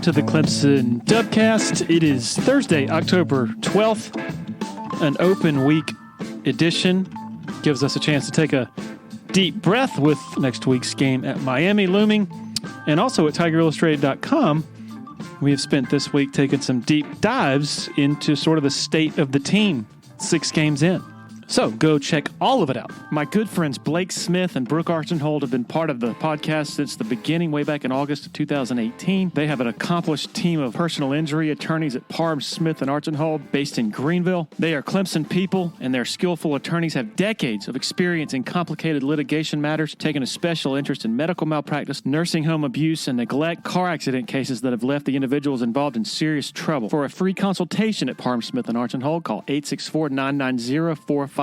to the Clemson Dubcast. It is Thursday, October 12th, an open week edition. Gives us a chance to take a deep breath with next week's game at Miami looming. And also at TigerIllustrated.com, we have spent this week taking some deep dives into sort of the state of the team 6 games in. So go check all of it out. My good friends Blake Smith and Brooke Archenhold have been part of the podcast since the beginning, way back in August of 2018. They have an accomplished team of personal injury attorneys at Parham, Smith, and Archenhold based in Greenville. They are Clemson people, and their skillful attorneys have decades of experience in complicated litigation matters, taking a special interest in medical malpractice, nursing home abuse, and neglect, car accident cases that have left the individuals involved in serious trouble. For a free consultation at Parham, Smith, and Archenhold, call 864-990-4581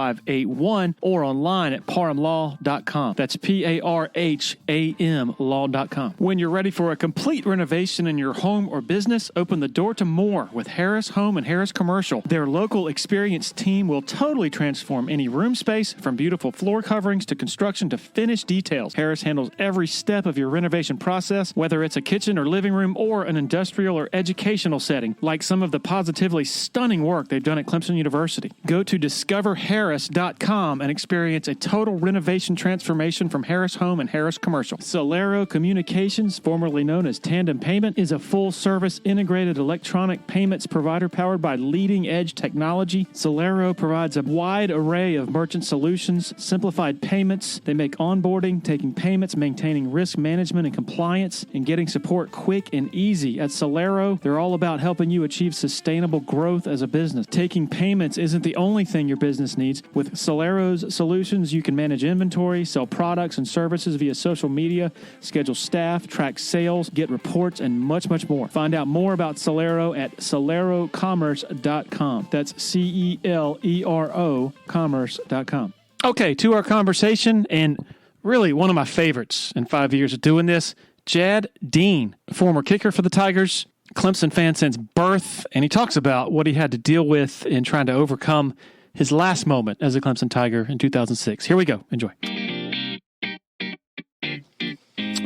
or online at parhamlaw.com. That's PARHAM law.com. When you're ready for a complete renovation in your home or business, open the door to more with Harris Home and Harris Commercial. Their local experienced team will totally transform any room space, from beautiful floor coverings to construction to finished details. Harris handles every step of your renovation process, whether it's a kitchen or living room or an industrial or educational setting, like some of the positively stunning work they've done at Clemson University. Go to discoverharris.com and experience a total renovation transformation from Harris Home and Harris Commercial. Solero Communications, formerly known as Tandem Payment, is a full-service integrated electronic payments provider powered by leading-edge technology. Solero provides a wide array of merchant solutions, simplified payments. They make onboarding, taking payments, maintaining risk management and compliance, and getting support quick and easy. At Solero, they're all about helping you achieve sustainable growth as a business. Taking payments isn't the only thing your business needs. With Solero's solutions, you can manage inventory, sell products and services via social media, schedule staff, track sales, get reports, and much, much more. Find out more about Solero at solerocommerce.com. That's CELERO commerce.com. Okay, to our conversation, and really one of my favorites in 5 years of doing this, Jad Dean, former kicker for the Tigers, Clemson fan since birth, and he talks about what he had to deal with in trying to overcome his last moment as a Clemson Tiger in 2006. Here we go. Enjoy.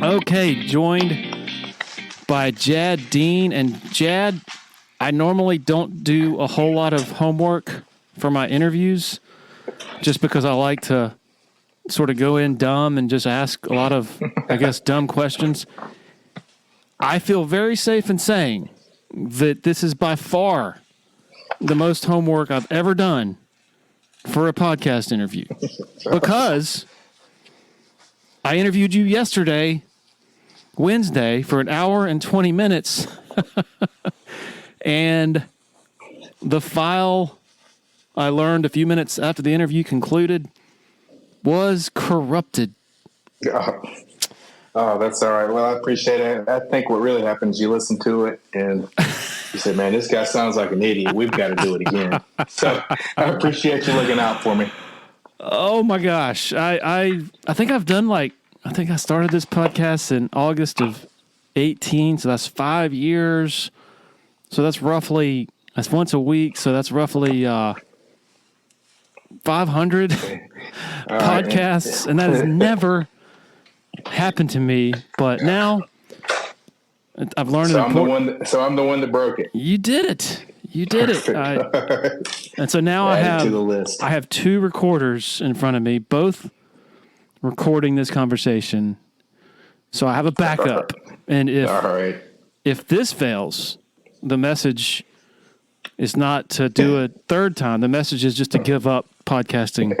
Okay, joined by Jad Dean. And Jad, I normally don't do a whole lot of homework for my interviews just because I like to sort of go in dumb and just ask a lot of, I guess, dumb questions. I feel very safe in saying that this is by far the most homework I've ever done for a podcast interview, because I interviewed you yesterday, Wednesday, for an hour and 20 minutes, and the file I learned a few minutes after the interview concluded was corrupted. Oh, that's all right. Well, I appreciate it. I think what really happens, you listen to it and you say, man, this guy sounds like an idiot. We've got to do it again. So I appreciate you looking out for me. Oh my gosh. I think I've done I started this podcast in August of 18. So that's 5 years. So that's once a week. So that's roughly 500 podcasts. And that has never happened to me, but now I've learned. So I'm the one that broke it. You did it. And so now I have 2 recorders in front of me, both recording this conversation. So I have a backup. And if this fails, the message is not to do a third time. The message is just to give up podcasting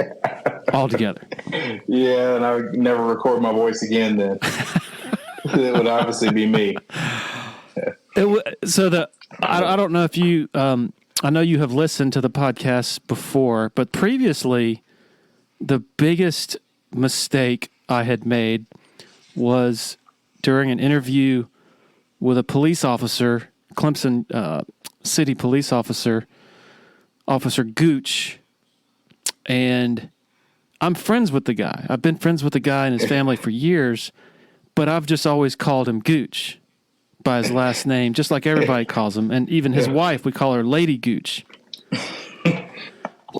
altogether. Yeah, and I would never record my voice again then. It would obviously be me. I don't know if you, I know you have listened to the podcast before, but previously the biggest mistake I had made was during an interview with a police officer, Clemson city police officer, Officer Gooch, and I'm friends with the guy. I've been friends with the guy and his family for years, but I've just always called him Gooch by his last name, just like everybody calls him. And even his wife, we call her Lady Gooch.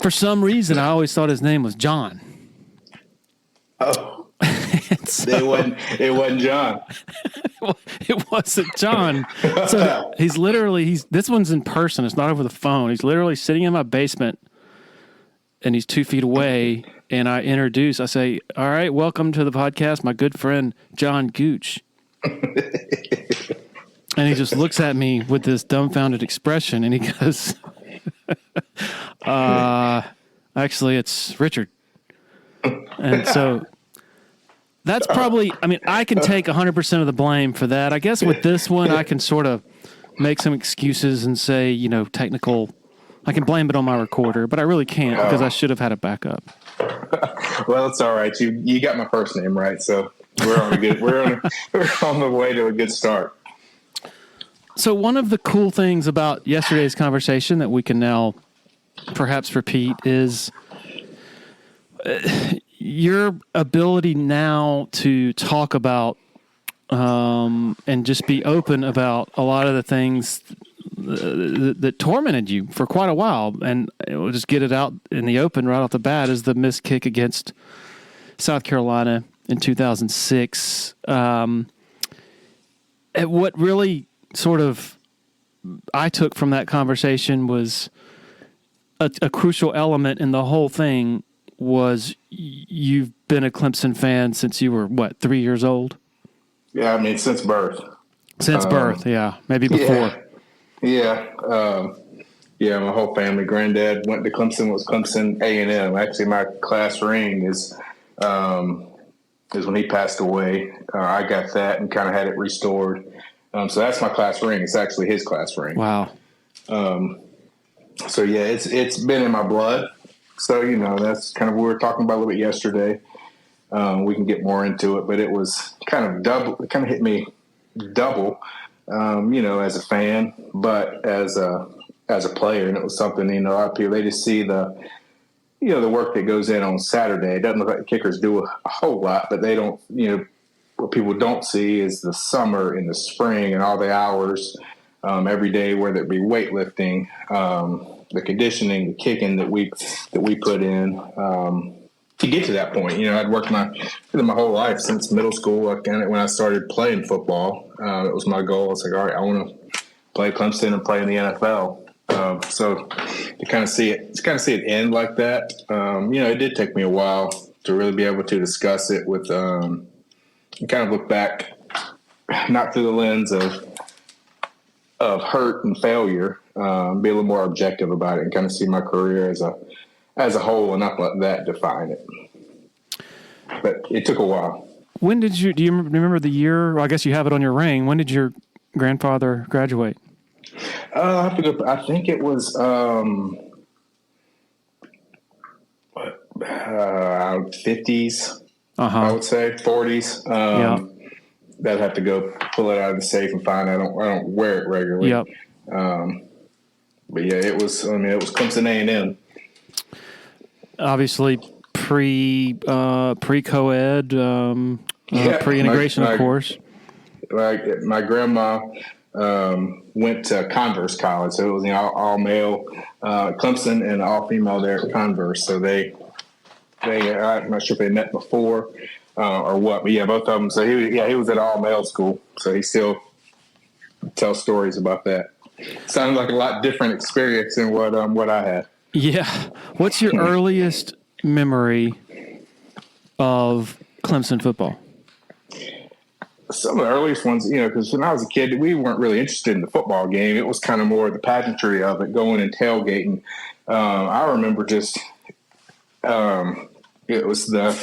For some reason, I always thought his name was John. Oh. It wasn't John. It wasn't John. So this one's in person. It's not over the phone. He's literally sitting in my basement, and he's 2 feet away. And I say, all right, welcome to the podcast, my good friend, John Gooch. And he just looks at me with this dumbfounded expression, and he goes, actually, it's Richard. And so that's probably, I can take 100% of the blame for that. I guess with this one, I can sort of make some excuses and say, technical. I can blame it on my recorder, but I really can't because I should have had a backup. Well, it's all right. You got my first name right, so we're on the way to a good start. So one of the cool things about yesterday's conversation that we can now perhaps repeat is your ability now to talk about and just be open about a lot of the things that tormented you for quite a while. And we'll just get it out in the open right off the bat is the missed kick against South Carolina in 2006. What really sort of I took from that conversation was a crucial element in the whole thing was you've been a Clemson fan since you were, 3 years old? Yeah, since birth. Since birth, yeah. Maybe before. Yeah. My whole family. Granddad went to Clemson, was Clemson A&M. Actually, my class ring is when he passed away. I got that and kind of had it restored. So that's my class ring. It's actually his class ring. Wow. So yeah, it's been in my blood. So, that's kind of what we were talking about a little bit yesterday. We can get more into it, but it was kind of double. It kind of hit me double, as a fan, but as a player. And it was something, a lot of people, they just see the work that goes in on Saturday. It doesn't look like the kickers do a whole lot, but they don't, what people don't see is the summer and the spring and all the hours every day, whether it be weightlifting, the conditioning, the kicking that we put in to get to that point. I'd worked my whole life since middle school. When I started playing football, it was my goal. It's like, all right, I want to play Clemson and play in the NFL. So to kind of see it end like that, it did take me a while to really be able to discuss it with, and kind of look back, not through the lens of hurt and failure, be a little more objective about it and kind of see my career as a whole and not let that define it. But it took a while. When did do you remember the year? Well, I guess you have it on your ring. When did your grandfather graduate? I think it was 50s. I would say 40s. I'd have to go pull it out of the safe and find. I don't wear it regularly. Yep. But yeah, it was Clemson A&M. Obviously pre-co-ed, pre-integration, of course. Like my grandma went to Converse College, so it was all male Clemson and all female there at Converse. So they I'm not sure if they met before or what, but yeah, both of them. So he was at all male school, so he still tells stories about that. Sounded like a lot different experience than what I had. Yeah. What's your earliest memory of Clemson football? Some of the earliest ones, because when I was a kid, we weren't really interested in the football game. It was kind of more the pageantry of it, going and tailgating. I remember just it was the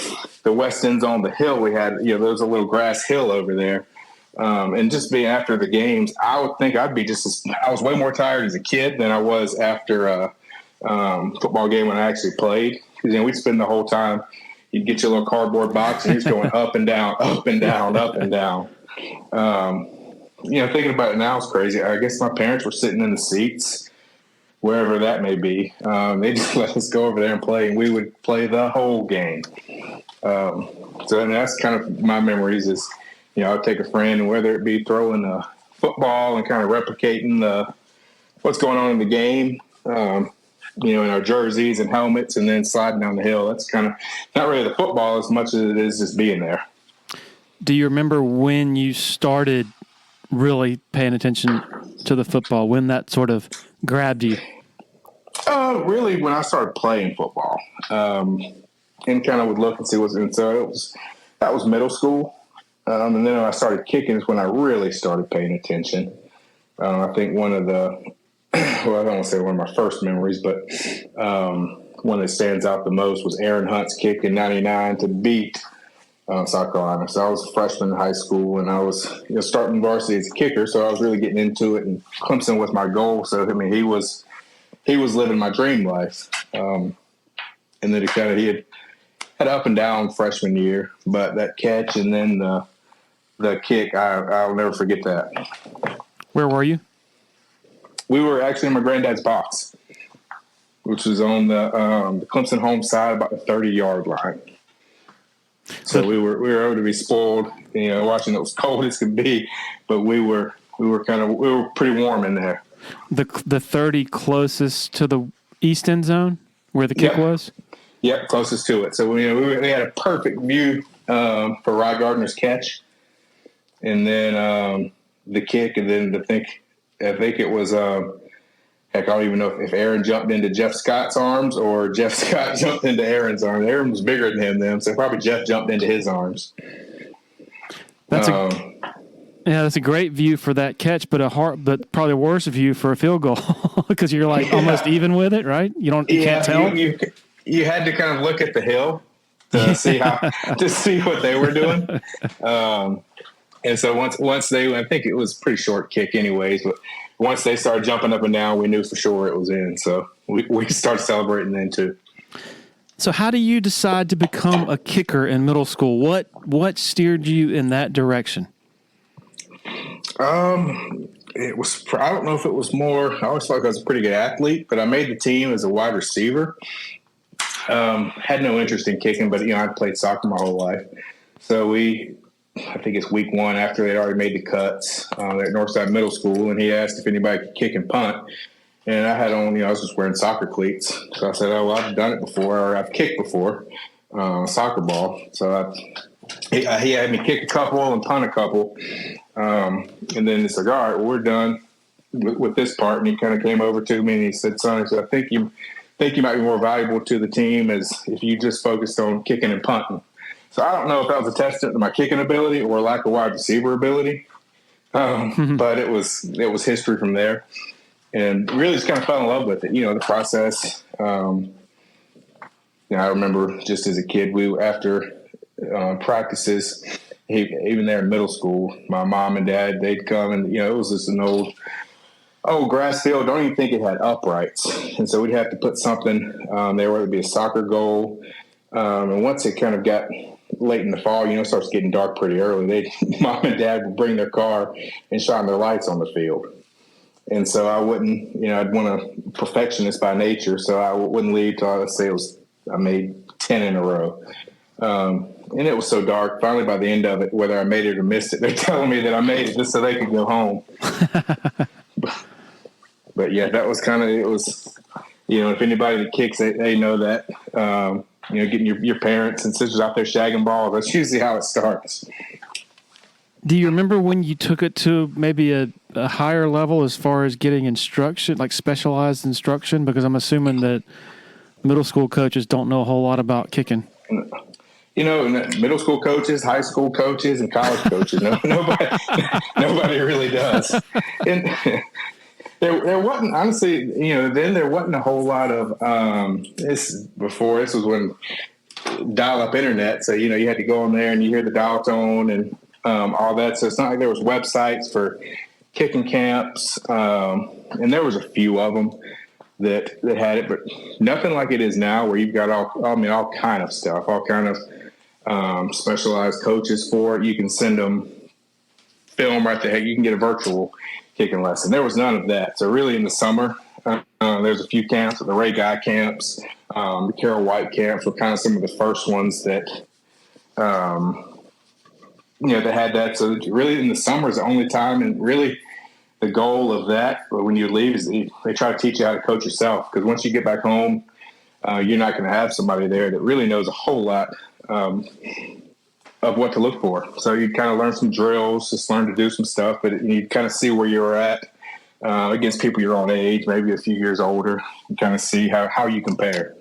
West End's on the hill. We had, there was a little grass hill over there. And just being after the games, I would think I was way more tired as a kid than I was after a football game when I actually played. Because we'd spend the whole time, you'd get your little cardboard box and you're just going up and down, up and down, up and down. Thinking about it now is crazy. I guess my parents were sitting in the seats, wherever that may be. They just let us go over there and play, and we would play the whole game. So that's kind of my memories is, I'd take a friend, and whether it be throwing a football and kind of replicating what's going on in the game, in our jerseys and helmets, and then sliding down the hill. That's kind of not really the football as much as it is just being there. Do you remember when you started really paying attention to the football, when that sort of grabbed you? Really, when I started playing football, and kind of would look and see what's in. So that was middle school. And then when I started kicking is when I really started paying attention. I think one of the, well, I don't want to say one of my first memories, but one that stands out the most was Aaron Hunt's kick in '99 to beat South Carolina. So I was a freshman in high school, and I was starting varsity as a kicker, so I was really getting into it. And Clemson was my goal. So I mean, he was living my dream life. And then he had up and down freshman year, but that catch and then the kick, I'll never forget that. Where were you? We were actually in my granddad's box, which was on the Clemson home side, about the 30-yard line. So we were able to be spoiled, watching it was cold as could be, but we were pretty warm in there. The 30 closest to the east end zone where the kick was? Yep, closest to it. So we had a perfect view for Rye Gardner's catch, and then the kick, and then I think it was heck, I don't even know if Aaron jumped into Jeff Scott's arms or Jeff Scott jumped into Aaron's arms. Aaron was bigger than him then, so probably Jeff jumped into his arms. That's a great view for that catch, but probably a worse view for a field goal because you're like almost even with it, right? You can't tell. You had to kind of look at the hill to see what they were doing. And so once they, I think it was a pretty short kick anyways, but once they started jumping up and down, we knew for sure it was in. So we started celebrating then too. So how do you decide to become a kicker in middle school? What steered you in that direction? It was, I don't know if it was more, I always felt like I was a pretty good athlete, but I made the team as a wide receiver. Had no interest in kicking, but I played soccer my whole life. So I think it's week one after they'd already made the cuts at Northside Middle School, and he asked if anybody could kick and punt. And I had on, I was just wearing soccer cleats. So I said, oh, well, I've done it before, or I've kicked before, soccer ball. So he had me kick a couple and punt a couple. And then he said, all right, well, we're done with this part. And he kind of came over to me and he said, son, I think you might be more valuable to the team as if you just focused on kicking and punting. So I don't know if that was a testament to my kicking ability or lack of wide receiver ability. But it was history from there. And really just kind of fell in love with it, the process. I remember just as a kid, after practices, even there in middle school, my mom and dad, they'd come and, it was just an old grass field. Don't even think it had uprights. And so we'd have to put something there, whether it be a soccer goal. And once it kind of got late in the fall, it starts getting dark pretty early. Mom and dad would bring their car and shine their lights on the field. And so I wouldn't, I'd want a perfectionist by nature. So I wouldn't leave till I made 10 in a row. And it was so dark. Finally, by the end of it, whether I made it or missed it, they're telling me that I made it just so they could go home. But yeah, that was it was, if anybody that kicks, they know that, getting your parents and sisters out there shagging balls. That's usually how it starts. Do you remember when you took it to maybe a higher level as far as getting instruction, like specialized instruction? Because I'm assuming that middle school coaches don't know a whole lot about kicking. Middle school coaches, high school coaches, and college coaches. Nobody really does. And there wasn't, honestly, then there wasn't a whole lot of this was when dial-up internet. So, you had to go on there and you hear the dial tone and all that. So it's not like there was websites for kicking camps. And there was a few of them that had it, but nothing like it is now where you've got all kind of stuff, all kind of specialized coaches for it. You can send them film right there. You can get a virtual kicking lesson. There was none of that. So really in the summer, there's a few camps, the Ray Guy camps, the Carol White camps were kind of some of the first ones that, that had that. So really in the summer is the only time, and really the goal of that when you leave is they try to teach you how to coach yourself. Because once you get back home, you're not going to have somebody there that really knows a whole lot of what to look for. So you kind of learn some drills, just learn to do some stuff, but you kind of see where you're at against people your own age, maybe a few years older, and kind of see how you compare.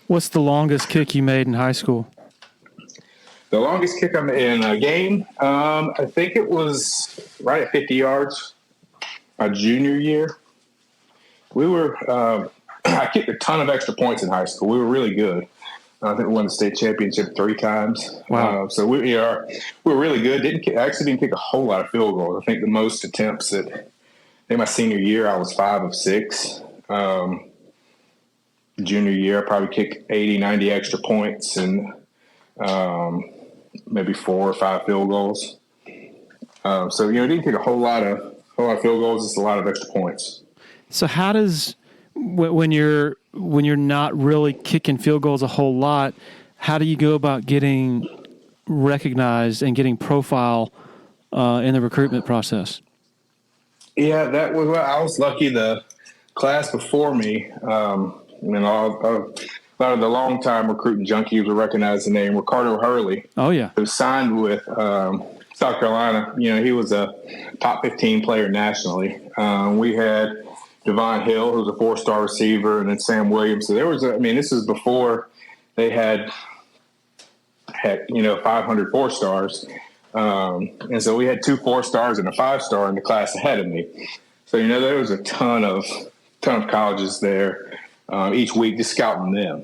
What's the longest kick you made in high school? The longest kick I'm in a game, I think it was right at 50 yards my junior year. We were I kicked a ton of extra points in high school. We were really good. I think we won the state championship 3 times. Wow. So we were really good. I actually didn't kick a whole lot of field goals. I think the most attempts in my senior year, I was 5 of 6. Junior year, I probably kicked 80, 90 extra points and maybe 4 or 5 field goals. So didn't kick a whole lot of field goals. Just a lot of extra points. So how does when you're not really kicking field goals a whole lot, how do you go about getting recognized and getting profile in the recruitment process? Yeah, I was lucky. The class before me, a lot of the longtime recruiting junkies would recognize the name Ricardo Hurley. Oh yeah, who signed with South Carolina. He was a top 15 player nationally. We had Devon Hill, who was a 4-star receiver, and then Sam Williams. So this is before they had 500 4-stars. And so we had 2 4-stars and a 5-star in the class ahead of me. So, there was a ton of colleges there each week just scouting them.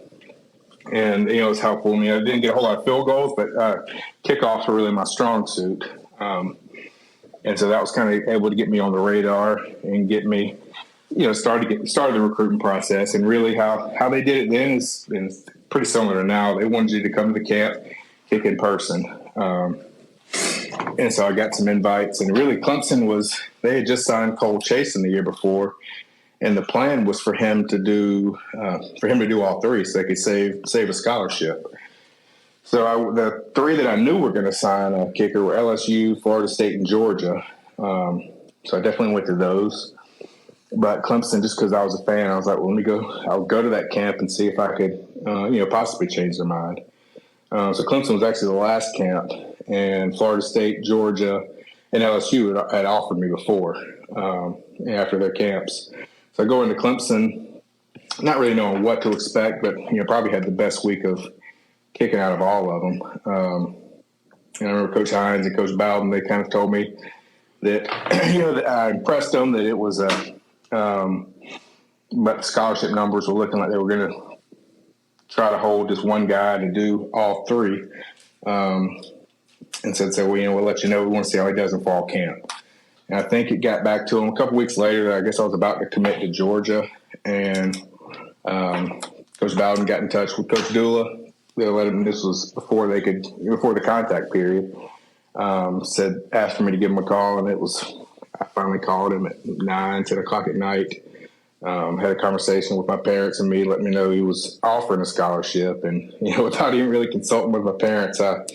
And, it was helpful. I didn't get a whole lot of field goals, but kickoffs were really my strong suit. And so that was kind of able to get me on the radar and get me, started the recruiting process. And really how they did it then is pretty similar to now. They wanted you to come to the camp, kick in person. And so I got some invites. And really Clemson they had just signed Cole Chasen the year before. And the plan was for him to do all 3 so they could save a scholarship. So the 3 that I knew were going to sign a kicker were LSU, Florida State, and Georgia. So I definitely went to those. But Clemson, just because I was a fan, I was like, well, I'll go to that camp and see if I could, possibly change their mind. So Clemson was actually the last camp, and Florida State, Georgia, and LSU had offered me before after their camps. So I go into Clemson, not really knowing what to expect, but probably had the best week of kicking out of all of them. I remember Coach Hines and Coach Bowden, they kind of told me that that I impressed them, that it was but the scholarship numbers were looking like they were going to try to hold this one guy to do all 3. And said, we'll let you know. We want to see how he does in fall camp. And I think it got back to him a couple weeks later. I guess I was about to commit to Georgia, and Coach Bowden got in touch with Coach Dula. They let him. This was before the contact period. Asked for me to give him a call, and I finally called him at 9, 10 o'clock at night. Had a conversation with my parents and me, let me know he was offering a scholarship, and without even really consulting with my parents, I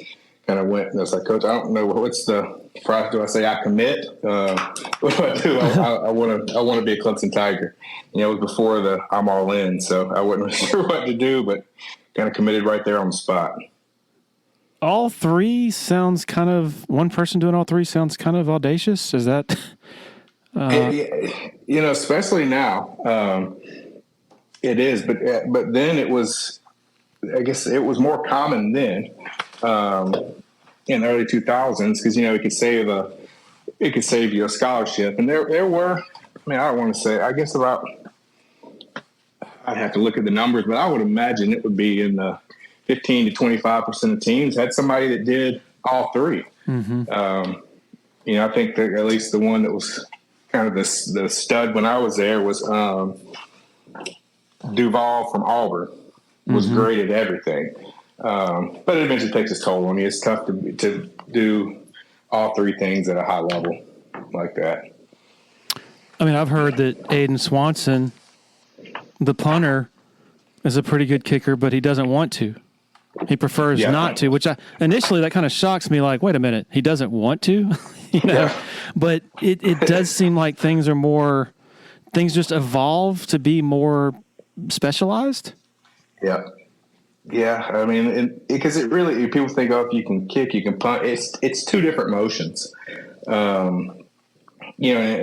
kind of went and I was like, Coach, I don't know what's the price. Do I say I commit? What do I do? I want to be a Clemson Tiger. It was before the I'm all in, so I wasn't really sure what to do, but kind of committed right there on the spot. All 3 sounds kind of, one person doing all 3 sounds kind of audacious. Is that? Especially now, it is, but then it was, I guess it was more common then, in the early 2000s, because, it could save you a scholarship. And there were, I don't want to say, I guess I'd have to look at the numbers, but I would imagine it would be in the 15 to 25% of teams had somebody that did all 3. Mm-hmm. I think that at least the one that was kind of the stud when I was there was Duval from Auburn. Was mm-hmm. great at everything, but it eventually takes its toll on you. It's tough to do all 3 things at a high level like that. I've heard that Aiden Swanson, the punter, is a pretty good kicker, but he doesn't want to. He prefers not to, which initially that kind of shocks me. Like, wait a minute, he doesn't want to, Yeah. But it does seem like things just evolve to be more specialized. Yeah. Yeah, I mean, because it really, people think, oh, if you can kick, you can punt. It's two different motions. And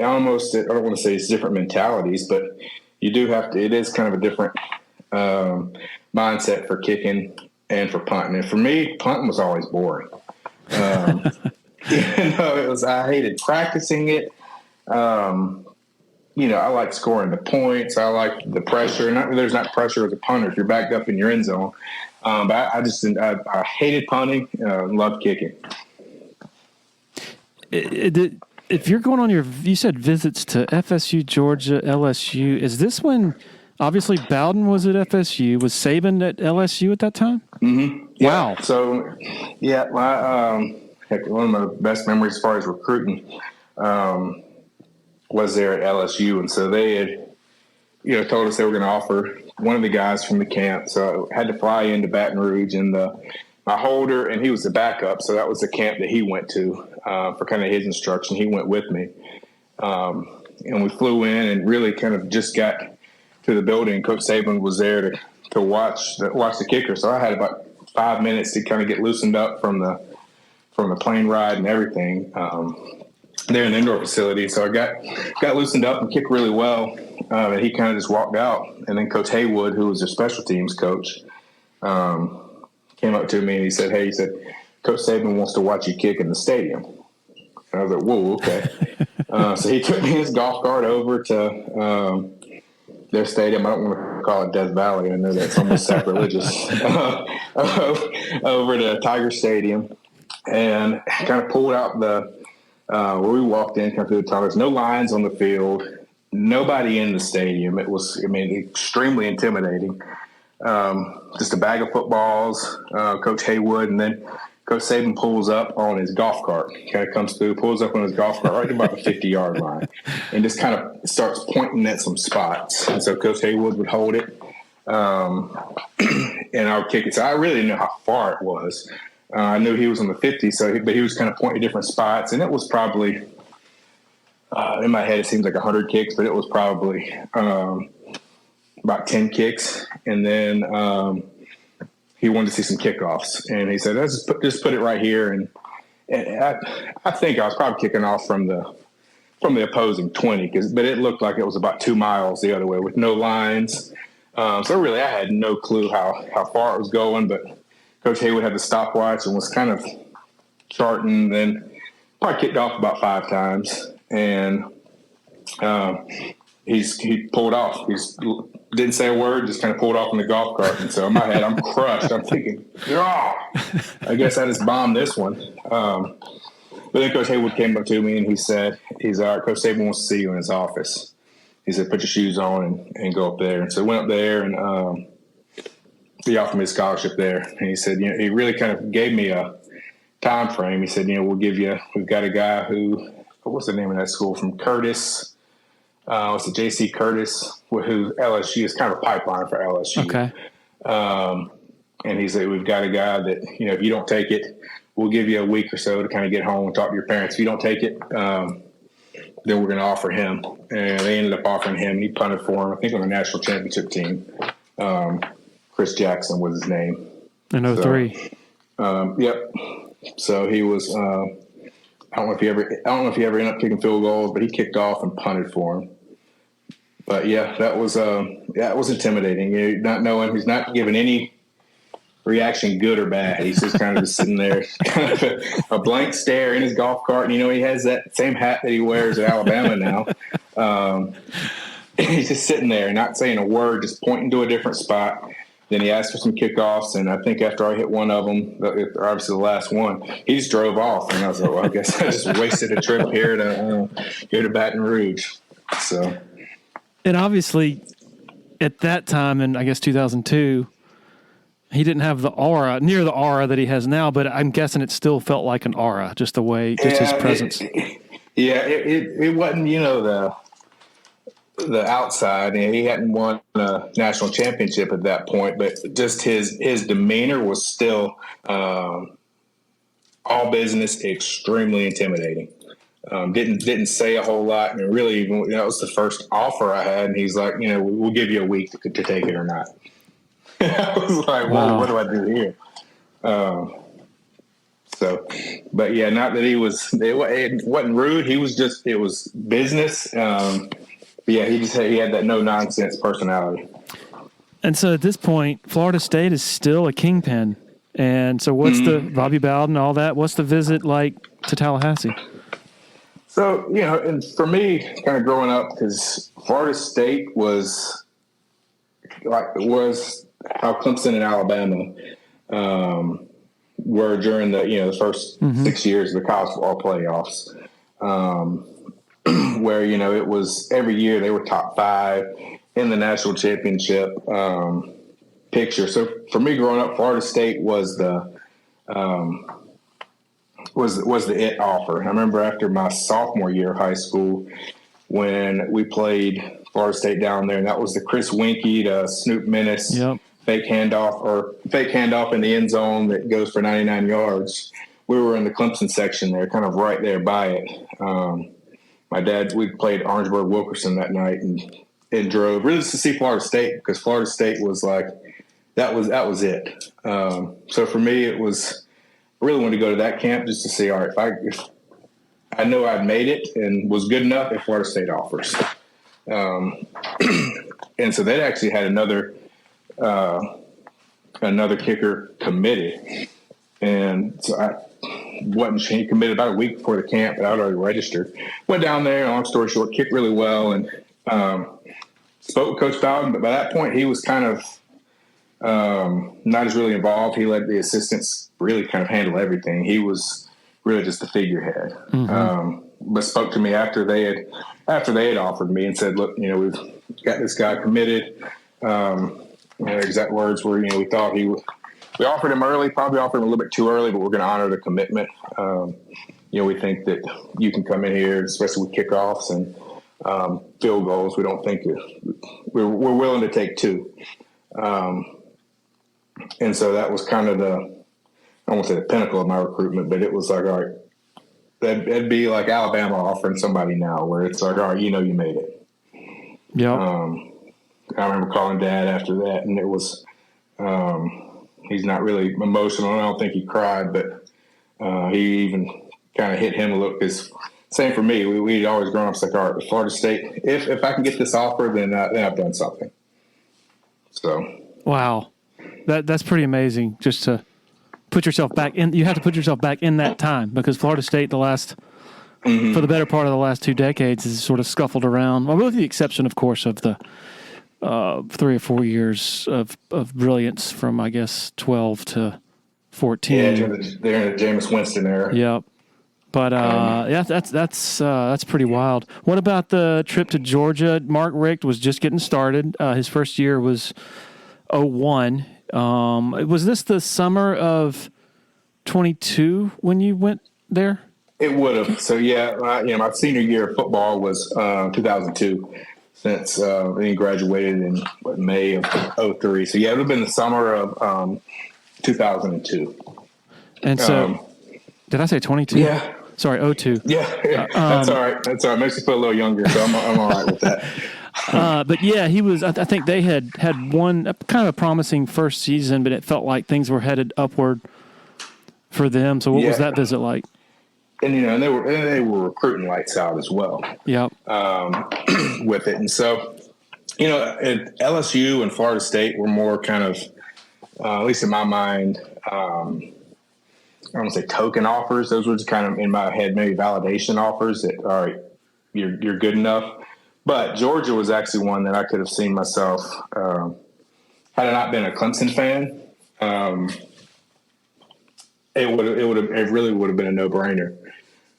almost, I don't want to say it's different mentalities, but you do have to. It is kind of a different mindset for kicking and for punting. And for me, punting was always boring. It was. I hated practicing it. I like scoring the points. I like the pressure. There's not pressure as a punter if you're backed up in your end zone. But I hated punting. Loved kicking. If you're going on you said visits to FSU, Georgia, LSU, is this when obviously Bowden was at FSU? Was Saban at LSU at that time? Mm-hmm. Yeah. Wow. So, one of my best memories as far as recruiting was there at LSU. And so they had, told us they were going to offer one of the guys from the camp. So I had to fly into Baton Rouge, and my holder, and he was the backup. So that was the camp that he went to for kind of his instruction. He went with me. And we flew in and really kind of just got to the building. Coach Saban was there to watch the kicker. So I had about 5 minutes to kind of get loosened up from the plane ride and everything there in the indoor facility. So I got loosened up and kicked really well. And he kind of just walked out. And then Coach Haywood, who was their special teams coach, came up to me and he said, Coach Saban wants to watch you kick in the stadium. And I was like, whoa, okay. So he took me his golf cart over to their stadium. I don't want to call it Death Valley. I know that's almost sacrilegious. Over to Tiger Stadium, and kind of pulled out where we walked in, kind of through the tunnels. No lines on the field, nobody in the stadium. It was, extremely intimidating. Just a bag of footballs, Coach Haywood, and then Coach Saban pulls up on his golf cart. Kind of comes through, pulls up on his golf cart right about the 50-yard line, and just kind of starts pointing at some spots. And so Coach Haywood would hold it, and I would kick it. So I really didn't know how far it was. I knew he was on the 50, but he was kind of pointing at different spots, and it was probably in my head it seems like 100 kicks, but it was probably about 10 kicks, and then he wanted to see some kickoffs, and he said, "Let's just put it right here." And I think I was probably kicking off from the opposing 20, but it looked like it was about 2 miles the other way with no lines. So really, I had no clue how far it was going, but Coach Haywood had the stopwatch and was kind of charting. Then probably kicked off about 5 times, and he pulled off. He didn't say a word, just kind of pulled off in the golf cart. And so in my head, I'm crushed. I'm thinking, I guess I just bombed this one. But then Coach Haywood came up to me and he said, all right, Coach Saban wants to see you in his office. He said, put your shoes on and go up there. And so I went up there, and he offered me a scholarship there. And he said, he really kind of gave me a time frame. He said, we've got a guy what's the name of that school, from Curtis? It's the J.C. Curtis, who LSU is kind of a pipeline for LSU. Okay. And he said, we've got a guy that, if you don't take it, we'll give you a week or so to kind of get home and talk to your parents. If you don't take it, then we're going to offer him. And they ended up offering him. He punted for him, I think, on the national championship team. Chris Jackson was his name. In 03. Yep. So he was I don't know if he ever ended up kicking field goals, but he kicked off and punted for him. But yeah, that was intimidating. Not knowing, he's not giving any reaction, good or bad. He's just kind of just sitting there, kind of a blank stare in his golf cart. And he has that same hat that he wears at Alabama now. He's just sitting there, not saying a word, just pointing to a different spot. Then he asked for some kickoffs, and I think after I hit one of them, obviously the last one, he just drove off. And I was like, well, I guess I just wasted a trip here to go to Baton Rouge. So, and obviously at that time, in I guess 2002, he didn't have the aura that he has now, but I'm guessing it still felt like an aura, just the way, just his presence. It wasn't, the outside, and he hadn't won a national championship at that point, but just his demeanor was still all business, extremely intimidating. Didn't say a whole lot, and really, that was the first offer I had, and he's like, we'll give you a week to take it or not. I was like, Wow. whoa, what do I do here? So, but yeah, not that it wasn't rude. He was just, it was business. But yeah, he had that no nonsense personality. And so at this point, Florida State is still a kingpin. And so what's the Bobby Bowden, all that? What's the visit like to Tallahassee? So, and for me, kind of growing up, because Florida State was how Clemson and Alabama were during the first 6 years of the college football playoffs, where it was every year they were top 5 in the national championship picture. So for me, growing up, Florida State was the it offer. I remember after my sophomore year of high school when we played Florida State down there, and that was the Chris Winkie to Snoop Menace fake handoff in the end zone that goes for 99 yards. We were in the Clemson section there, kind of right there by it. My dad, we played Orangeburg Wilkerson that night and drove really just to see Florida State, because Florida State was like, that was it. So for me, it was, I really wanted to go to that camp just to see, all right, if I know I'd made it and was good enough if Florida State offers. And so they actually had another kicker committed. And so I wasn't committed about a week before the camp, but I'd already registered. Went down there, long story short, kicked really well, and spoke with Coach Bowden. But by that point, he was kind of not as really involved. He let the assistants really kind of handle everything. He was really just the figurehead. But spoke to me after they had offered me and said, look, we've got this guy committed. Their exact words were, we thought we offered him early, probably offered him a little bit too early, but we're going to honor the commitment. We think that you can come in here, especially with kickoffs and field goals. We don't think we're willing to take 2. And so that was kind of I won't say the pinnacle of my recruitment, but it was like, all right, that'd be like Alabama offering somebody now, where it's like, all right, you made it. Yeah. I remember calling Dad after that, and it was, he's not really emotional. I don't think he cried, but he even kind of hit him a little. Because same for me, we'd always grown up. It's like, all right, Florida State, if I can get this offer, then I've done something. So. Wow. That's pretty amazing, just to put yourself back in. You have to put yourself back in that time, because Florida State, for the better part of the last 2 decades, has sort of scuffled around. Well, with the exception, of course, of the 3 or 4 years of brilliance from, I guess, 12 to 14. Yeah, they're in the Jameis Winston era. Yep. But that's pretty wild. What about the trip to Georgia? Mark Richt was just getting started. His first year was 2001. Was this the summer of 22 when you went there? It would have. So yeah, my senior year of football was 2002. Since he graduated in May of 2003. So yeah, it would have been the summer of 2002. And so, did I say 22? Yeah. Sorry, 02. Yeah. That's all right. That's all right. Makes you feel a little younger, so I'm all right with that. But yeah, he was. I think they had one kind of a promising first season, but it felt like things were headed upward for them. So what was that visit like? And and they were recruiting lights out as well. Yep. With it, and so at LSU and Florida State were more kind of, at least in my mind, I don't want to say token offers. Those were just kind of in my head maybe validation offers that, all right, you're good enough. But Georgia was actually one that I could have seen myself had I not been a Clemson fan. It really would have been a no-brainer.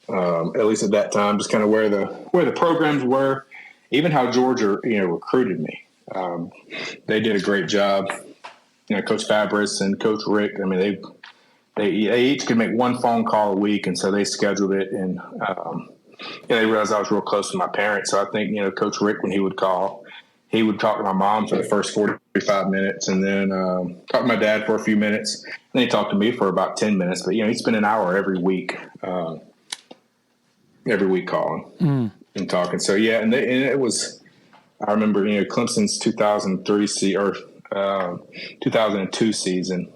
At least at that time, just kind of where the programs were, even how Georgia, recruited me. They did a great job. Coach Fabris and Coach Rick. I mean, they each could make one phone call a week, and so they scheduled it. And they realized I was real close to my parents. So I think Coach Rick, when he would call, he would talk to my mom for the first 45 minutes, and then talk to my dad for a few minutes. And then he talked to me for about 10 minutes. But he'd spend an hour every week calling and talking. So yeah, and it was. I remember Clemson's 2003 2002 season.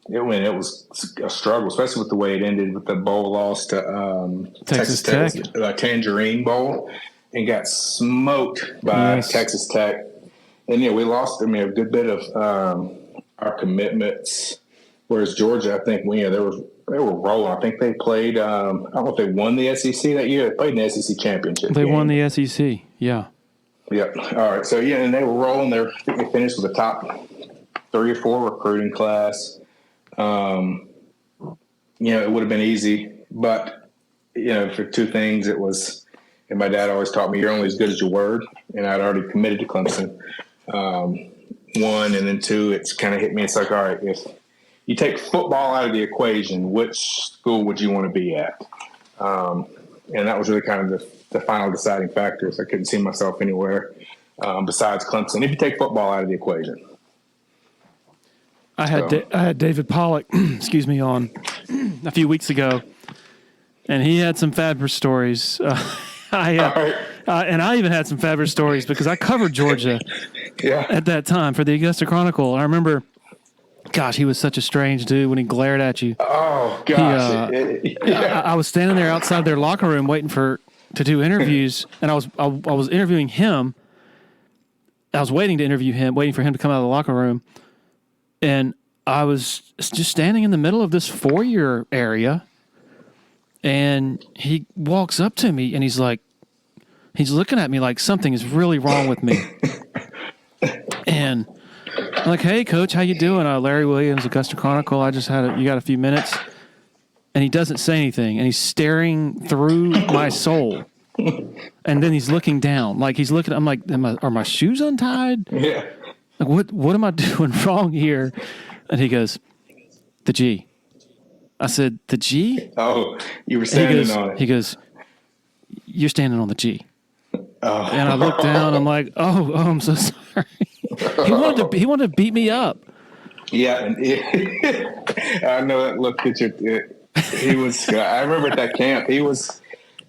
It was a struggle, especially with the way it ended with the bowl loss to Texas Tech, Tangerine Bowl, and got smoked by Texas Tech. And we lost. I mean, a good bit of our commitments. Whereas Georgia, I think they were rolling. I think they played. I don't know if they won the SEC that year. They played in the SEC championship. They won the SEC. Yeah. Yep. All right. So and they were rolling. I think they finished with a top 3 or 4 recruiting class. It would have been easy, but for 2 things, it was. And my dad always taught me, you're only as good as your word. And I'd already committed to Clemson. 1, and then 2, it's kind of hit me. It's like, all right, if you take football out of the equation, which school would you want to be at? And that was really kind of the final deciding factors. I couldn't see myself anywhere besides Clemson. If you take football out of the equation. I had David Pollock, on a few weeks ago, and he had some fabulous stories. And I even had some fabulous stories because I covered Georgia at that time for the Augusta Chronicle. I remember, gosh, he was such a strange dude when he glared at you. Oh, gosh. I was standing there outside their locker room waiting to do interviews, and I was interviewing him. I was waiting to interview him, waiting for him to come out of the locker room. And I was just standing in the middle of this foyer area, and he walks up to me, and he's looking at me like something is really wrong with me. And I'm like, hey, Coach, how you doing? Larry Williams, Augusta Chronicle. You got a few minutes? And he doesn't say anything, and he's staring through my soul. And then he's looking down, like he's looking. I'm like, are my shoes untied? Yeah. Like, what am I doing wrong here? And he goes, the G. I said, the G? Oh, you were standing on it. He goes, you're standing on the G. Oh. And I looked down. I'm like, oh, I'm so sorry. He wanted to beat me up. Yeah, and I know that look at your. He was. I remember at that camp. He was.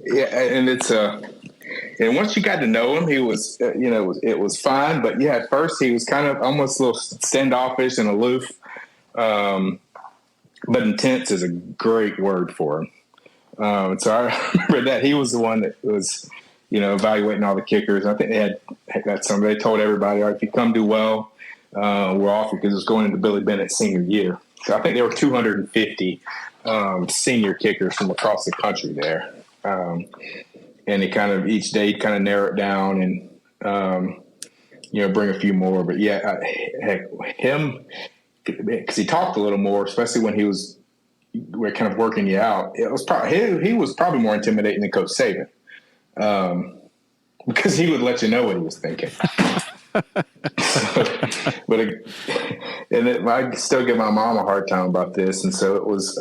Yeah, and it's and once you got to know him, he was. It was fine. But yeah, at first he was kind of almost a little standoffish and aloof. But intense is a great word for him. So I remember that he was the one that was, evaluating all the kickers. I think they had somebody. They told everybody, all right, if you come do well, we're off because it was going into Billy Bennett's senior year. So I think there were 250 senior kickers from across the country there. And he kind of each day he'd kind of narrow it down and bring a few more. But yeah, him, because he talked a little more, especially when we're kind of working you out. It was he was probably more intimidating than Coach Saban, because he would let you know what he was thinking. I still give my mom a hard time about this, and so it was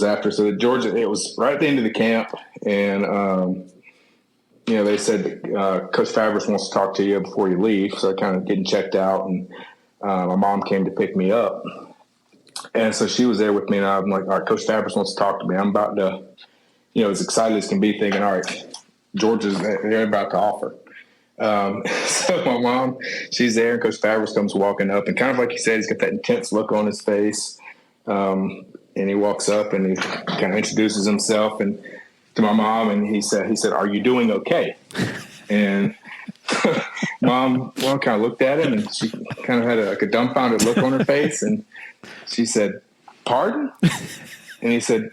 after. So Georgia, it was right at the end of the camp, and they said Coach Fabris wants to talk to you before you leave. So I kind of getting checked out, and my mom came to pick me up. And so she was there with me, and I'm like, all right, Coach Fabris wants to talk to me. I'm about to, as excited as can be, thinking, all right, Georgia's, they're about to offer. So my mom, she's there, and Coach Fabris comes walking up, and kind of like you said, he's got that intense look on his face. And he walks up, and he kind of introduces himself and to my mom, and he said, "Are you doing okay?" And mom kind of looked at him, and she kind of had a dumbfounded look on her face, and she said, "Pardon?" And he said,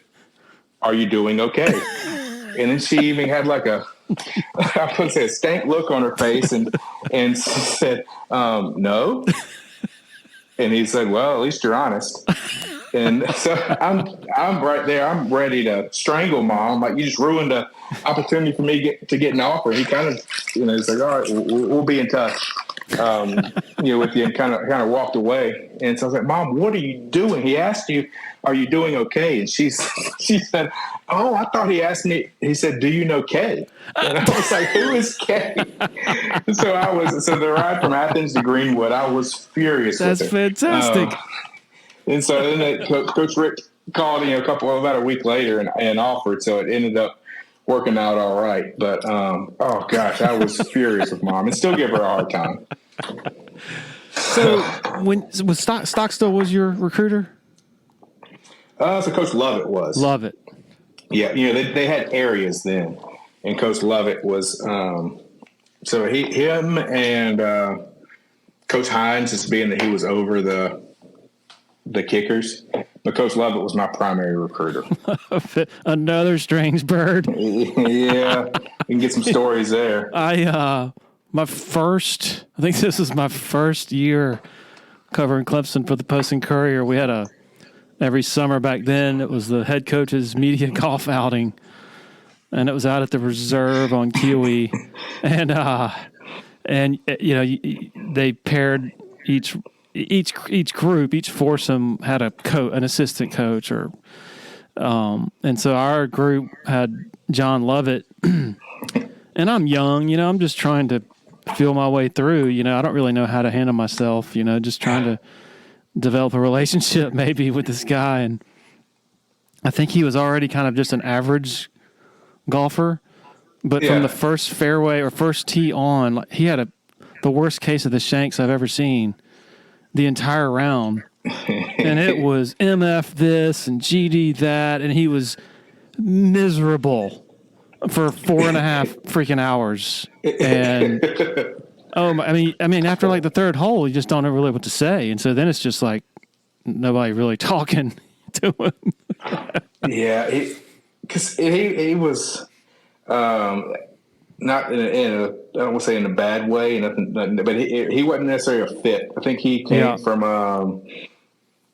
"Are you doing okay?" And then she even had like a stank look on her face, and she said, "No." And he said, "Well, at least you're honest." And so I'm right there. I'm ready to strangle mom. Like, you just ruined the opportunity for me to get an offer. He kind of, he's like, "All right, we'll be in touch, with you," and kind of walked away. And so I was like, "Mom, what are you doing?" He asked you, "Are you doing okay?" And she said, "Oh, I thought he asked me." He said, "Do you know Kay?" And I was like, "Who is Kay?" So the ride from Athens to Greenwood, I was furious. That's with her. fantastic. And so then Coach Rick called, about a week later and offered. So it ended up working out all right. But oh gosh, I was furious with Mom, and still give her a hard time. So was Stockstill was your recruiter? So Coach Lovett was. Lovett. Yeah, they had areas then, and Coach Lovett was. So him and Coach Hines, just being that he was over the kickers, but Coach Lovett was my primary recruiter. Another strange bird. Yeah, you can get some stories there. I think this is my first year covering Clemson for the Post-Courier. We had every summer back then, it was the head coach's media golf outing, and it was out at the reserve on Kiwi. And they paired each group, each foursome had an assistant coach, and so our group had John Lovett. And I'm young, I'm just trying to feel my way through. I don't really know how to handle myself, just trying to develop a relationship maybe with this guy. And I think he was already kind of just an average golfer, but from the first fairway or first tee on, he had the worst case of the shanks I've ever seen the entire round. And it was MF this and GD that, and he was miserable for 4.5 freaking hours. And I mean, after like the third hole, you just don't know really what to say. And so then it's just like nobody really talking to him. Yeah, because he was not in a, I don't want to say in a bad way, nothing, but he wasn't necessarily a fit. I think he came from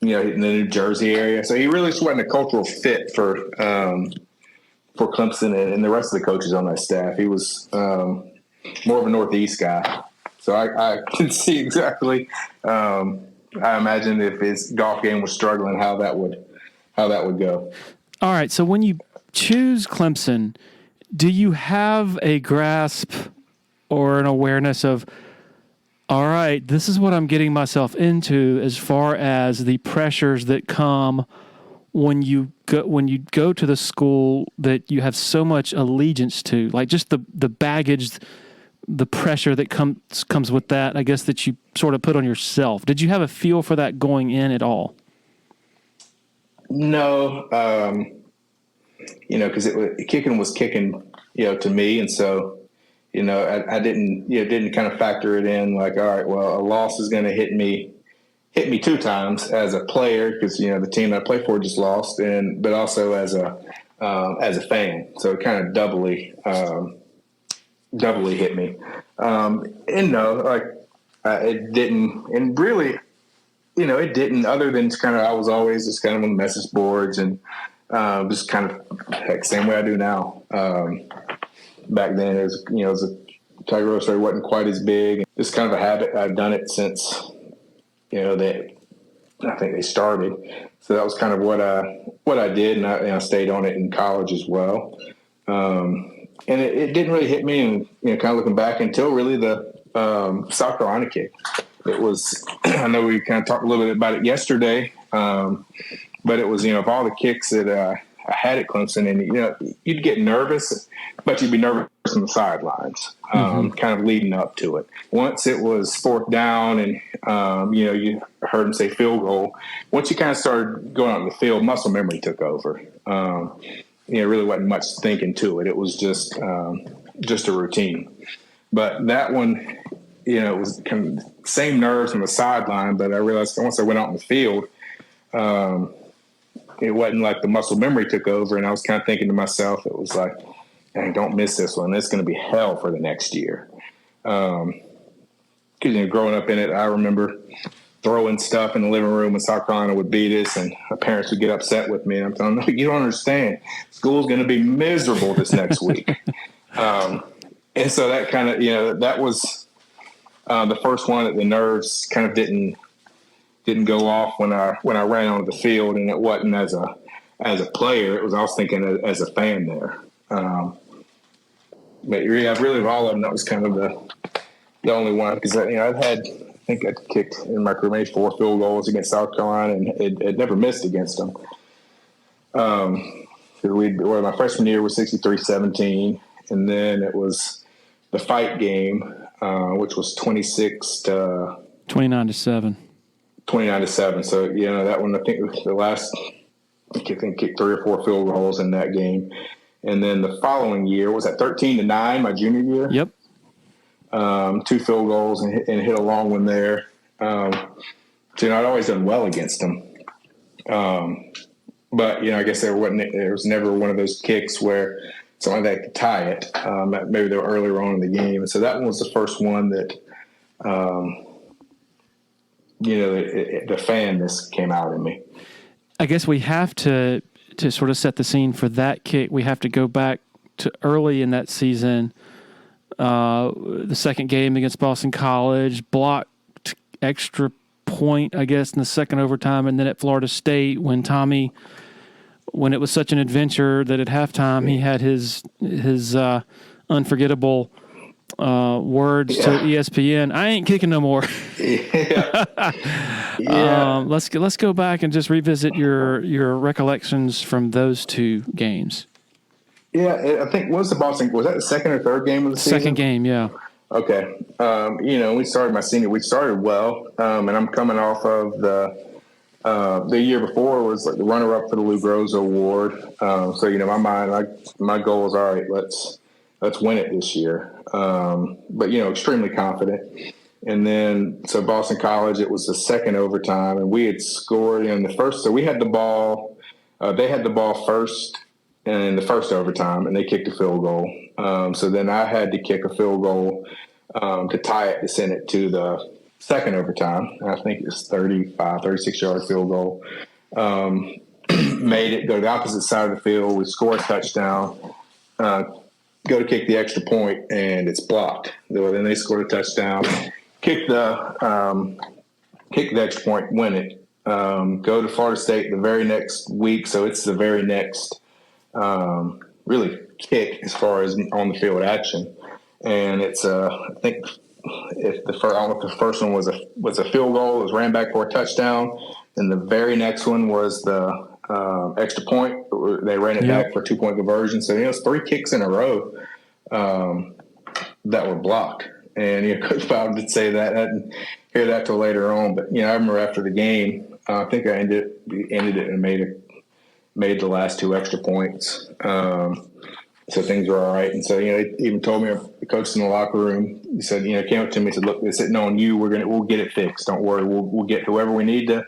in the New Jersey area, so he really just wasn't a cultural fit for Clemson and the rest of the coaches on that staff. He was more of a Northeast guy. So I can see exactly. I imagine if his golf game was struggling, how that would go. All right. So when you choose Clemson, do you have a grasp or an awareness of, all right, this is what I'm getting myself into as far as the pressures that come when you go to the school that you have so much allegiance to, like just the baggage, the pressure that comes with that, I guess, that you sort of put on yourself. Did you have a feel for that going in at all? No, because kicking was kicking, to me, and so, I didn't kind of factor it in like, all right, well, a loss is going to hit me 2 times as a player because the team I play for just lost, but also as a fan, so it kind of doubly hit me. It didn't, and really, it didn't. Other than kind of, I was always just kind of on the message boards and just kind of heck, same way I do now. Back then, it was a Tiger Rose story wasn't quite as big. Just kind of a habit. I've done it since I think they started. So that was kind of what I did, and I stayed on it in college as well. And it didn't really hit me, and kind of looking back until really the South Carolina kick. It was, I know we kind of talked a little bit about it yesterday, but it was of all the kicks that I had at Clemson, and you'd get nervous, but you'd be nervous on the sidelines, kind of leading up to it. Once it was 4th down, and you heard him say field goal. Once you kind of started going out in the field, muscle memory took over. Really wasn't much thinking to it. It was just a routine. But that one, it was kind of the same nerves on the sideline. But I realized once I went out in the field, it wasn't like the muscle memory took over. And I was kind of thinking to myself, it was like, dang, don't miss this one. It's going to be hell for the next year. Because growing up in it, I remember throwing stuff in the living room when South Carolina would beat us, and my parents would get upset with me. And I'm telling them, no, you don't understand. School's going to be miserable this next week. And so that kind of, that was the first one that the nerves kind of didn't go off when I ran onto the field, and it wasn't as a player. It was, I was thinking as a fan there. But yeah, really of all of them, that was kind of the only one, because I think I kicked in my career maybe 4 field goals against South Carolina, and it never missed against them. My freshman year was 63-17, and then it was the fight game, which was 29-7. 29-7. So that one, I think the last, I think kicked 3 or 4 field goals in that game, and then the following year was at 13-9, my junior year. Yep. 2 field goals and hit a long one there. So I'd always done well against them. But I guess there was never one of those kicks where somebody that could tie it. Maybe they were earlier on in the game, and so that one was the first one that, the fanness came out in me. I guess we have to sort of set the scene for that kick. We have to go back to early in that season. The second game against Boston College, blocked extra point, I guess, in the second overtime, and then at Florida State when it was such an adventure that at halftime he had his unforgettable words to ESPN. I ain't kicking no more. Let's go back and just revisit your recollections from those 2 games. Yeah, I think was that the second or third game of the season? Second game, yeah. Okay. We started my senior. We started well, and I'm coming off of the year before was like the runner-up for the Lou Groza Award. My goal was, all right, let's win it this year. But extremely confident. And then so Boston College, it was the second overtime, and we had scored in the first. So we had the ball. They had the ball first in the first overtime, and they kicked a field goal. So then I had to kick a field goal to tie it, to send it to the second overtime. I think it was 36-yard field goal. Made it, go to the opposite side of the field. We score a touchdown, go to kick the extra point, and it's blocked. Then they scored a touchdown, kick the extra point, win it. Go to Florida State the very next week. So it's the very next really kick as far as on the field action. And it's I think if the first one was a field goal, it was ran back for a touchdown. And the very next one was the extra point. They ran it back for a 2-point conversion. So it's 3 kicks in a row that were blocked. And Coach Bowden did say that. I didn't hear that till later on. But I remember after the game, I think I ended it and made the last 2 extra points. So things were all right. And so, he even told me, the coach in the locker room, he said, came up to me and said, look, it's sitting on you. We'll get it fixed. Don't worry. We'll get whoever we need to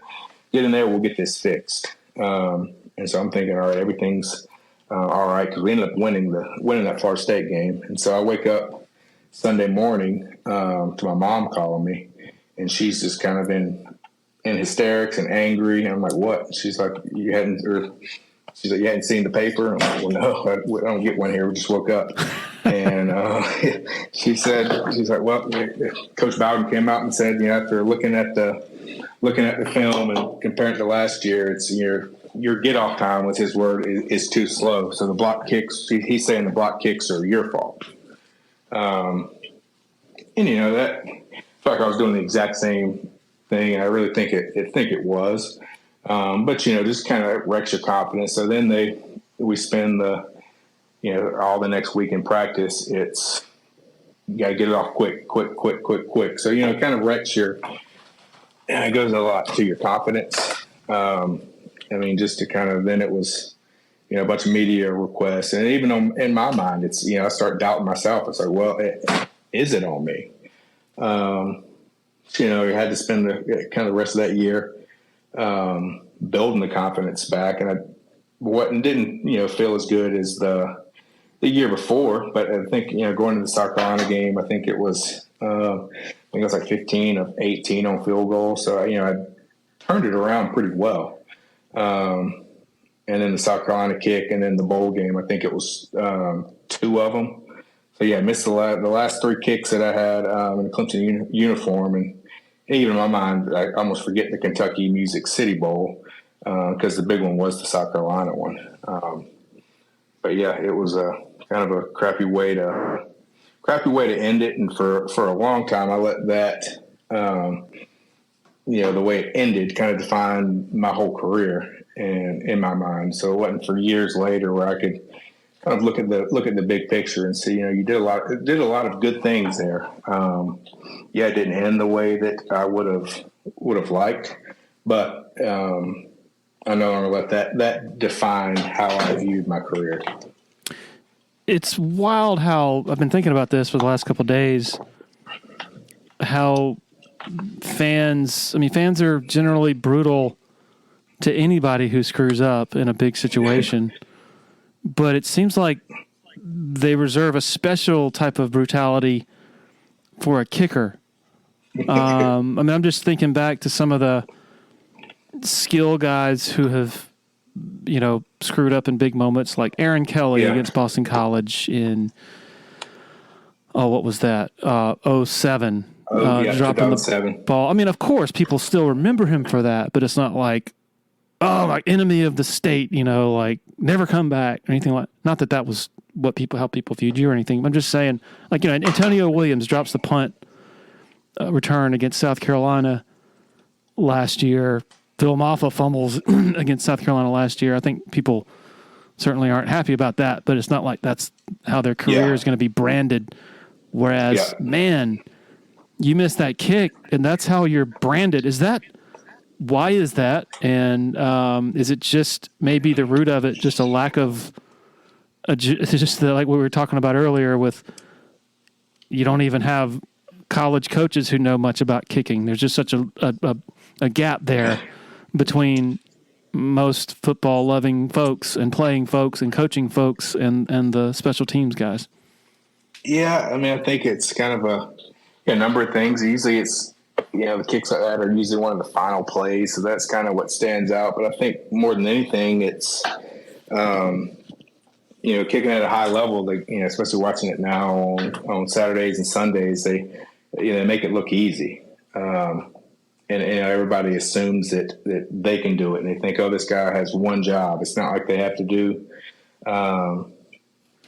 get in there. We'll get this fixed. And so I'm thinking, all right, everything's all right. Cause we ended up winning that Florida State game. And so I wake up Sunday morning, to my mom calling me, and she's just kind of in hysterics and angry. And I'm like, what? She's like, you hadn't seen the paper? I'm like, well, no, I don't get one here. We just woke up. And she's like, well, Coach Bowden came out and said, after looking at the film and comparing it to last year, it's your get off time, was his word, is too slow. So the block kicks, he's saying the block kicks are your fault. That felt like I was doing the exact same thing. I really think it was. But just kind of wrecks your confidence. So then we spend all the next week in practice. It's, you got to get it off quick. So, it kind of wrecks it goes a lot to your confidence. Just to kind of, then it was, a bunch of media requests. And even in my mind, it's, I start doubting myself. It's like, well, is it on me? You had to spend the rest of that year building the confidence back, and I didn't feel as good as the year before, but I think going to the South Carolina game, I think it was like 15 of 18 on field goal, so I turned it around pretty well. And then the South Carolina kick, and then the bowl game, I think it was 2 of them. So I missed the last 3 kicks that I had in the Clemson uniform, and even in my mind, I almost forget the Kentucky Music City Bowl because the big one was the South Carolina one. But it was a kind of a crappy way to end it. And for a long time, I let that, the way it ended kind of define my whole career. and in my mind. So it wasn't for years later where I could kind of look at the big picture and see, you did a lot of good things there. It didn't end the way that I would have liked, but I no longer let that define how I viewed my career. It's wild how I've been thinking about this for the last couple of days. How fans are generally brutal to anybody who screws up in a big situation, but it seems like they reserve a special type of brutality for a kicker. I'm just thinking back to some of the skill guys who have, screwed up in big moments, like Aaron Kelly against Boston College in, what was that? 07. Dropping the ball. I mean, of course, people still remember him for that, but it's not like, like enemy of the state, like never come back or anything like. Not that was how people viewed you or anything. I'm just saying, like, Antonio Williams drops the punt return against South Carolina last year. Phil Maffa fumbles against South Carolina last year. I think people certainly aren't happy about that, but it's not like that's how their career is going to be branded. Whereas, man, you missed that kick, and that's how you're branded. Why is that? And is it just maybe the root of it, just a lack of, it's just like we were talking about earlier with, you don't even have college coaches who know much about kicking. There's just such a gap there between most football-loving folks and playing folks and coaching folks and the special teams guys. Yeah, I mean, I think it's kind of a number of things. Usually it's, the kicks like that are usually one of the final plays, so that's kind of what stands out. But I think more than anything, it's, kicking at a high level, especially watching it now on Saturdays and Sundays, they make it look easy. And everybody assumes that they can do it, and they think, this guy has one job. It's not like they have to do,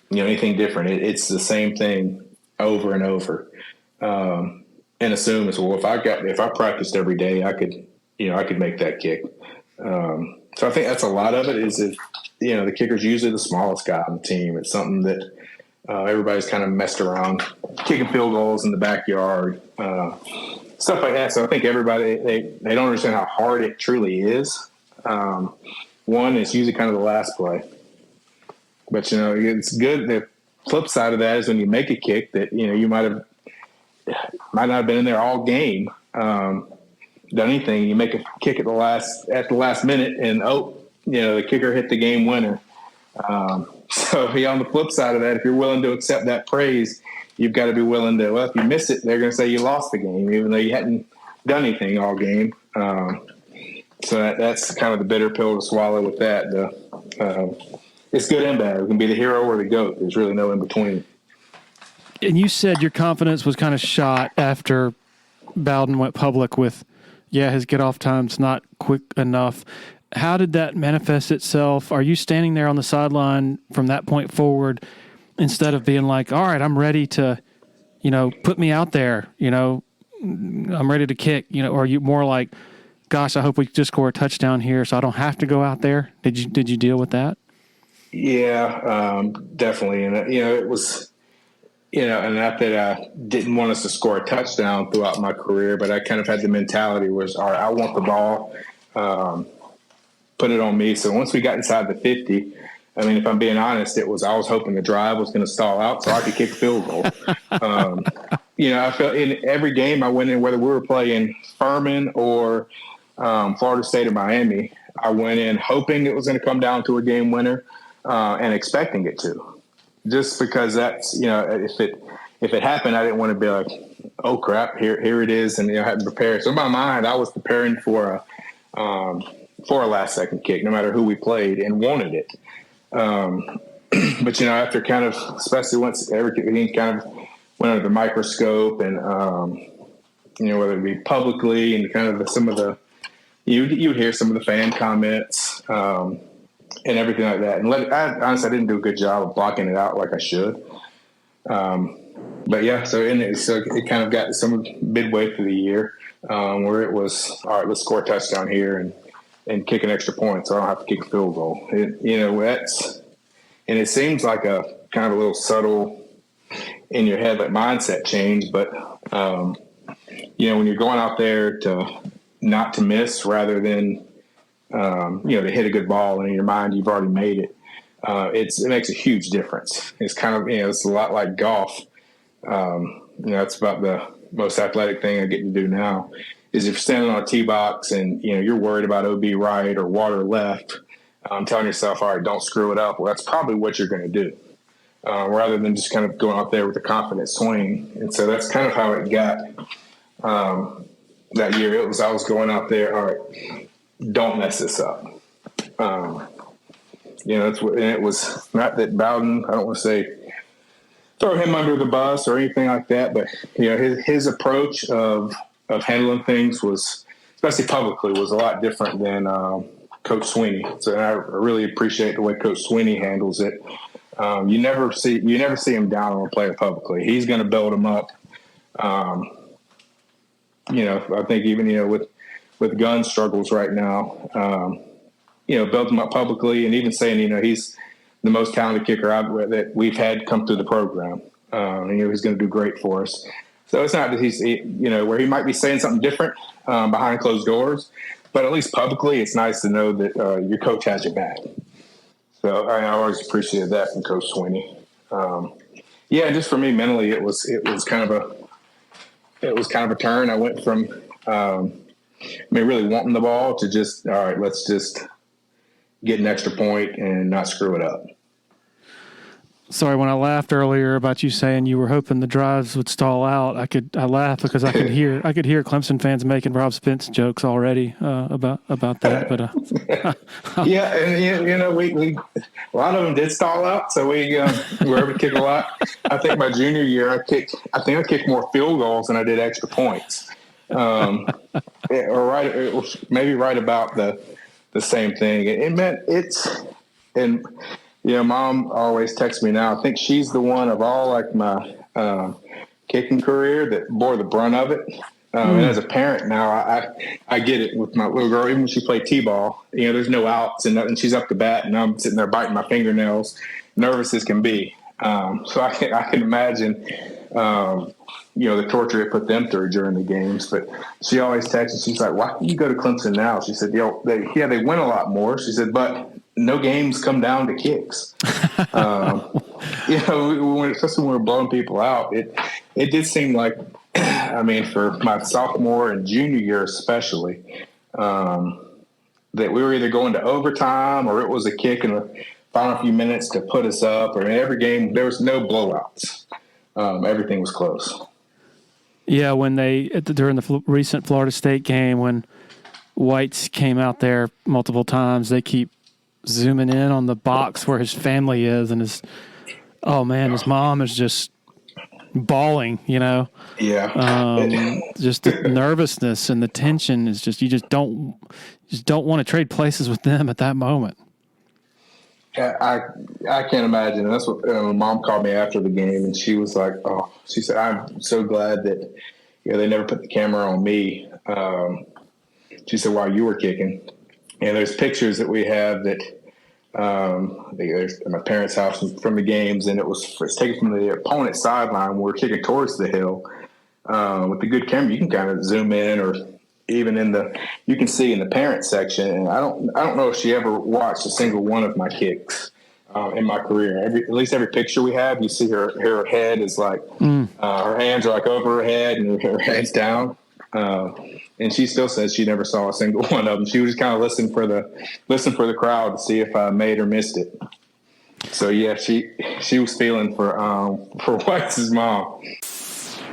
anything different. It's the same thing over and over, and assume as well. If I practiced every day, I could make that kick. So I think that's a lot of it. Is that the kicker's usually the smallest guy on the team. It's something that everybody's kind of messed around, kicking field goals in the backyard. Stuff like that. So I think everybody, they don't understand how hard it truly is. One, it's usually kind of the last play. But, it's good. The flip side of that is when you make a kick that, you might not have been in there all game, done anything. You make a kick at the last minute and, the kicker hit the game winner. So on the flip side of that, if you're willing to accept that praise, you've got to be willing to, if you miss it, they're going to say you lost the game, even though you hadn't done anything all game. So that's kind of the bitter pill to swallow with that. It's good and bad. It can be the hero or the GOAT. There's really no in between. And you said your confidence was kind of shot after Bowden went public with, his get-off time's not quick enough. How did that manifest itself? Are you standing there on the sideline from that point forward instead of being like, all right, I'm ready to, put me out there, I'm ready to kick, or are you more like, gosh, I hope we just score a touchdown here so I don't have to go out there? Did you deal with that? Yeah, definitely. And, it was, and not that I didn't want us to score a touchdown throughout my career, but I kind of had the mentality was, all right, I want the ball, put it on me. So once we got inside the 50, I mean, if I'm being honest, I was hoping the drive was going to stall out so I could kick a field goal. I felt in every game I went in, whether we were playing Furman or Florida State or Miami, I went in hoping it was going to come down to a game winner and expecting it to. Just because that's, if it happened, I didn't want to be like, oh crap, here it is, and I hadn't prepared. So in my mind, I was preparing for a last second kick, no matter who we played, and wanted it. But after kind of, especially once everything kind of went under the microscope, and whether it be publicly and kind of some of the, you'd hear some of the fan comments and everything like that. And honestly, I didn't do a good job of blocking it out like I should. But yeah, so it kind of got some midway through the year where it was, all right, let's score a touchdown here, and and kick an extra point, so I don't have to kick a field goal. And it seems like a kind of a little subtle in your head, like mindset change. But, when you're going out there to not to miss rather than, to hit a good ball, and in your mind, you've already made it. It makes a huge difference. It's kind of, it's a lot like golf. It's about the most athletic thing I get to do now is if you're standing on a tee box and, you're worried about OB right or water left, telling yourself, all right, don't screw it up. Well, that's probably what you're going to do, rather than just kind of going out there with a confident swing. And so that's kind of how it got that year. I was going out there, all right, don't mess this up. It was not that Bowden, I don't want to say throw him under the bus or anything like that, but his approach of handling things was, especially publicly, was a lot different than Coach Sweeney. So I really appreciate the way Coach Sweeney handles it. You never see him down on a player publicly. He's going to build him up. I think even with gun struggles right now, build him up publicly, and even saying he's the most talented kicker that we've had come through the program. He's going to do great for us. So it's not that he's, where he might be saying something different behind closed doors, but at least publicly, it's nice to know that your coach has your back. So I always appreciated that from Coach Sweeney. Just for me mentally, it was kind of a turn. I went from really wanting the ball to just, all right, let's just get an extra point and not screw it up. Sorry, when I laughed earlier about you saying you were hoping the drives would stall out, I laughed because I could hear Clemson fans making Rob Spence jokes already about that. But yeah, and we a lot of them did stall out, so we were able to kick a lot. I think my junior year, I kicked more field goals than I did extra points, it was maybe right about the same thing. It meant and. Mom always texts me now. I think she's the one of all like my kicking career that bore the brunt of it. And as a parent now, I get it with my little girl. Even when she played t-ball, there's no outs and nothing. She's up to bat, and I'm sitting there biting my fingernails, nervous as can be. So I can imagine, the torture it put them through during the games. But she always texts, and she's like, "Why can you go to Clemson now?" She said, they win a lot more. She said, but no games come down to kicks. Especially when we're blowing people out, it did seem like, for my sophomore and junior year especially, that we were either going to overtime or it was a kick in the final few minutes to put us up. Or in every game, there was no blowouts. Everything was close. Yeah, when during the recent Florida State game, when Whites came out there multiple times, they keep zooming in on the box where his family is, and his mom is just bawling, Yeah. Just the nervousness and the tension is just, you just don't want to trade places with them at that moment. I can't imagine. And that's what Mom called me after the game, and she was like, she said, I'm so glad that, they never put the camera on me. She said, while you were kicking. And there's pictures that we have that there's at my parents' house from the games, and it's taken from the opponent's sideline. We're kicking towards the hill. With the good camera, you can kind of zoom in, or even you can see in the parent section. And I don't know if she ever watched a single one of my kicks in my career. At least every picture we have, you see her head is like her hands are like over her head and her head's down. And she still says she never saw a single one of them. She was just kind of listening for the crowd to see if I made or missed it. So yeah, she was feeling for White's mom.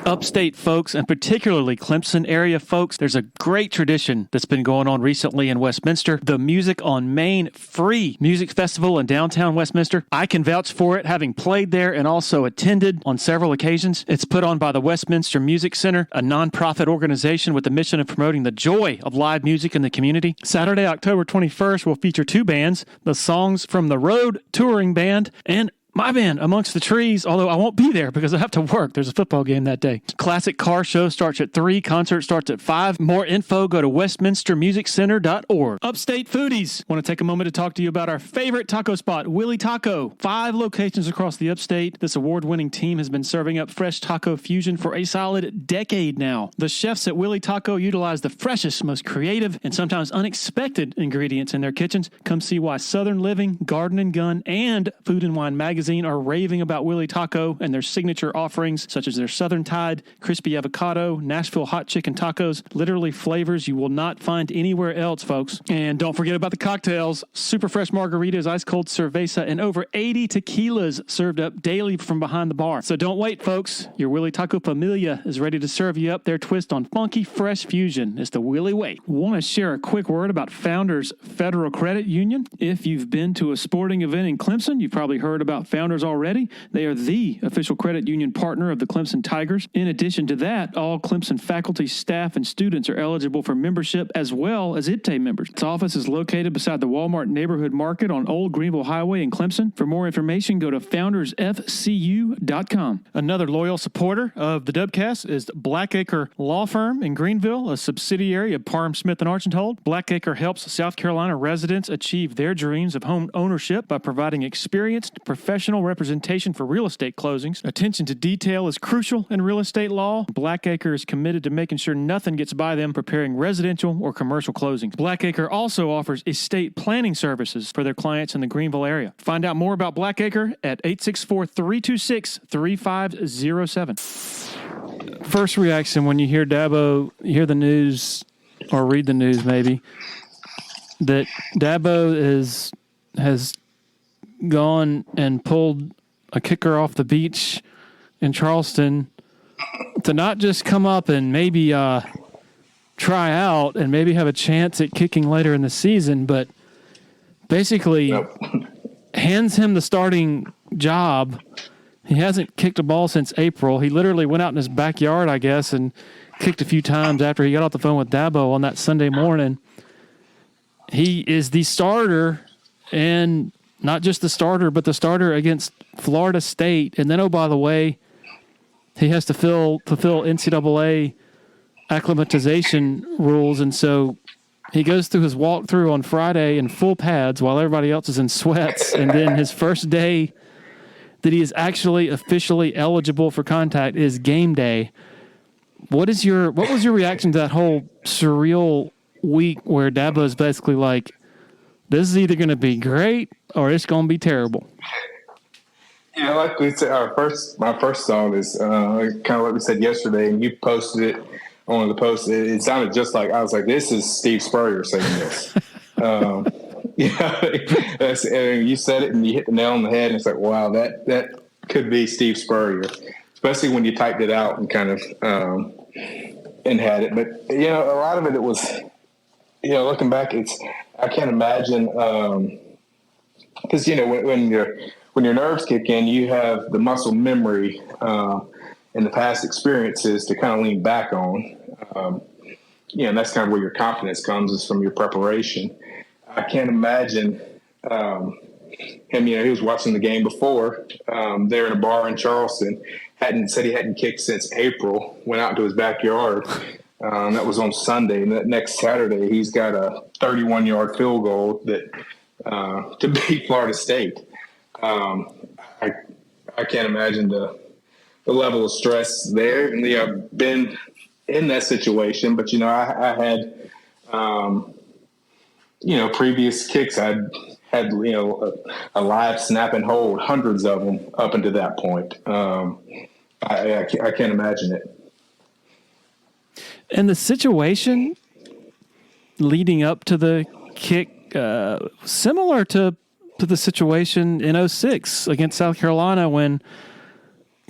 Upstate folks, and particularly Clemson area folks, there's a great tradition that's been going on recently in Westminster, the Music on Main Free Music Festival in downtown Westminster. I can vouch for it, having played there and also attended on several occasions. It's put on by the Westminster Music Center, a nonprofit organization with the mission of promoting the joy of live music in the community. Saturday, October 21st will feature two bands, the Songs from the Road Touring Band and My man, Amongst the Trees, although I won't be there because I have to work. There's a football game that day. Classic Car Show starts at 3. Concert starts at 5. More info, go to westminstermusiccenter.org. Upstate Foodies. Want to take a moment to talk to you about our favorite taco spot, Willie Taco. 5 locations across the upstate. This award-winning team has been serving up fresh taco fusion for a solid decade now. The chefs at Willie Taco utilize the freshest, most creative, and sometimes unexpected ingredients in their kitchens. Come see why Southern Living, Garden and Gun, and Food and Wine Magazine are raving about Willie Taco and their signature offerings, such as their Southern Tide, Crispy Avocado, Nashville Hot Chicken Tacos, literally flavors you will not find anywhere else, folks. And don't forget about the cocktails, super fresh margaritas, ice cold cerveza, and over 80 tequilas served up daily from behind the bar. So don't wait, folks. Your Willie Taco Familia is ready to serve you up their twist on funky, fresh fusion. It's the Willie way. Want to share a quick word about Founders Federal Credit Union? If you've been to a sporting event in Clemson, you've probably heard about Founders already. They are the official credit union partner of the Clemson Tigers. In addition to that, all Clemson faculty, staff, and students are eligible for membership as well as IPTAY members. Its office is located beside the Walmart Neighborhood Market on Old Greenville Highway in Clemson. For more information, go to foundersfcu.com. Another loyal supporter of the Dubcast is Blackacre Law Firm in Greenville, a subsidiary of Parham Smith and Archenhold. Blackacre helps South Carolina residents achieve their dreams of home ownership by providing experienced, professional representation for real estate closings. Attention to detail is crucial in real estate law. Blackacre is committed to making sure nothing gets by them preparing residential or commercial closings. Blackacre also offers estate planning services for their clients in the Greenville area. Find out more about Blackacre at 864-326-3507. First reaction when you hear Dabo, you hear the news or read the news maybe, that Dabo has gone and pulled a kicker off the beach in Charleston to not just come up and maybe try out and maybe have a chance at kicking later in the season, but basically hands him the starting job. He hasn't kicked a ball since April. He literally went out in his backyard, I guess, and kicked a few times after he got off the phone with Dabo on that Sunday morning. He is the starter, and not just the starter, but the starter against Florida State. And then, oh, by the way, he has to fulfill NCAA acclimatization rules. And so he goes through his walkthrough on Friday in full pads while everybody else is in sweats. And then his first day that he is actually officially eligible for contact is game day. What was your reaction to that whole surreal week where Dabo is basically like, this is either going to be great or it's going to be terrible? Yeah, like we said, my first thought is kind of like we said yesterday, and you posted it on one of the posts. It sounded just like, I was like, this is Steve Spurrier saying this. And you said it and you hit the nail on the head, and it's like, wow, that could be Steve Spurrier, especially when you typed it out and kind of and had it. But a lot of it was, looking back, I can't imagine because when your nerves kick in, you have the muscle memory and the past experiences to kind of lean back on. And that's kind of where your confidence comes, is from your preparation. I can't imagine him. He was watching the game before there in a bar in Charleston. Said he hadn't kicked since April. Went out to his backyard. That was on Sunday. And that next Saturday, he's got a 31-yard field goal that to beat Florida State. I can't imagine the level of stress there. And I've been in that situation, but I had previous kicks. I'd had a live snap and hold, hundreds of them up until that point. I can't imagine it. And the situation leading up to the kick, similar to the situation in 2006 against South Carolina when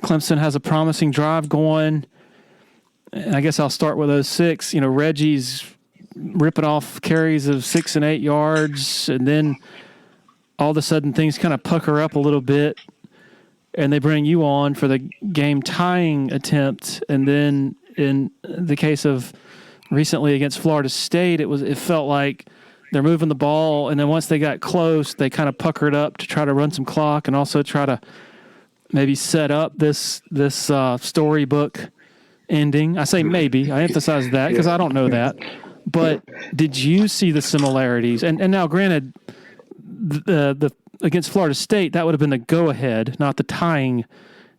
Clemson has a promising drive going. And I guess I'll start with 2006. Reggie's ripping off carries of 6 and 8 yards, and then all of a sudden things kind of pucker up a little bit, and they bring you on for the game-tying attempt. And then in the case of recently against Florida State, it felt like they're moving the ball, and then once they got close, they kind of puckered up to try to run some clock and also try to maybe set up this storybook ending. I say maybe. I emphasize that because I don't know that. But did you see the similarities? And now, granted, the against Florida State, that would have been the go-ahead, not the tying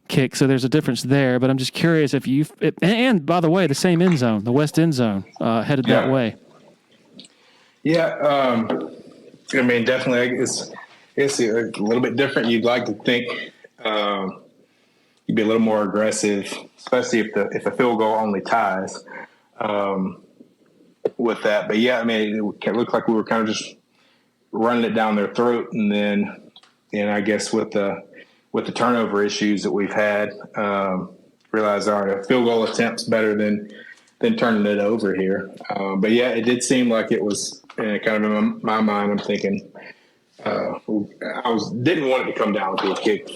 kick. So there's a difference there. But I'm just curious if you and by the way, the same end zone, the west end zone, headed that way. Yeah, I mean, definitely, it's a little bit different. You'd like to think you'd be a little more aggressive, especially if the field goal only ties with that. But yeah, I mean, it looked like we were kind of just running it down their throat, and then, I guess with the turnover issues that we've had, realized our field goal attempts better than turning it over here. But yeah, it did seem like it was kind of in my mind. I'm thinking didn't want it to come down to a kick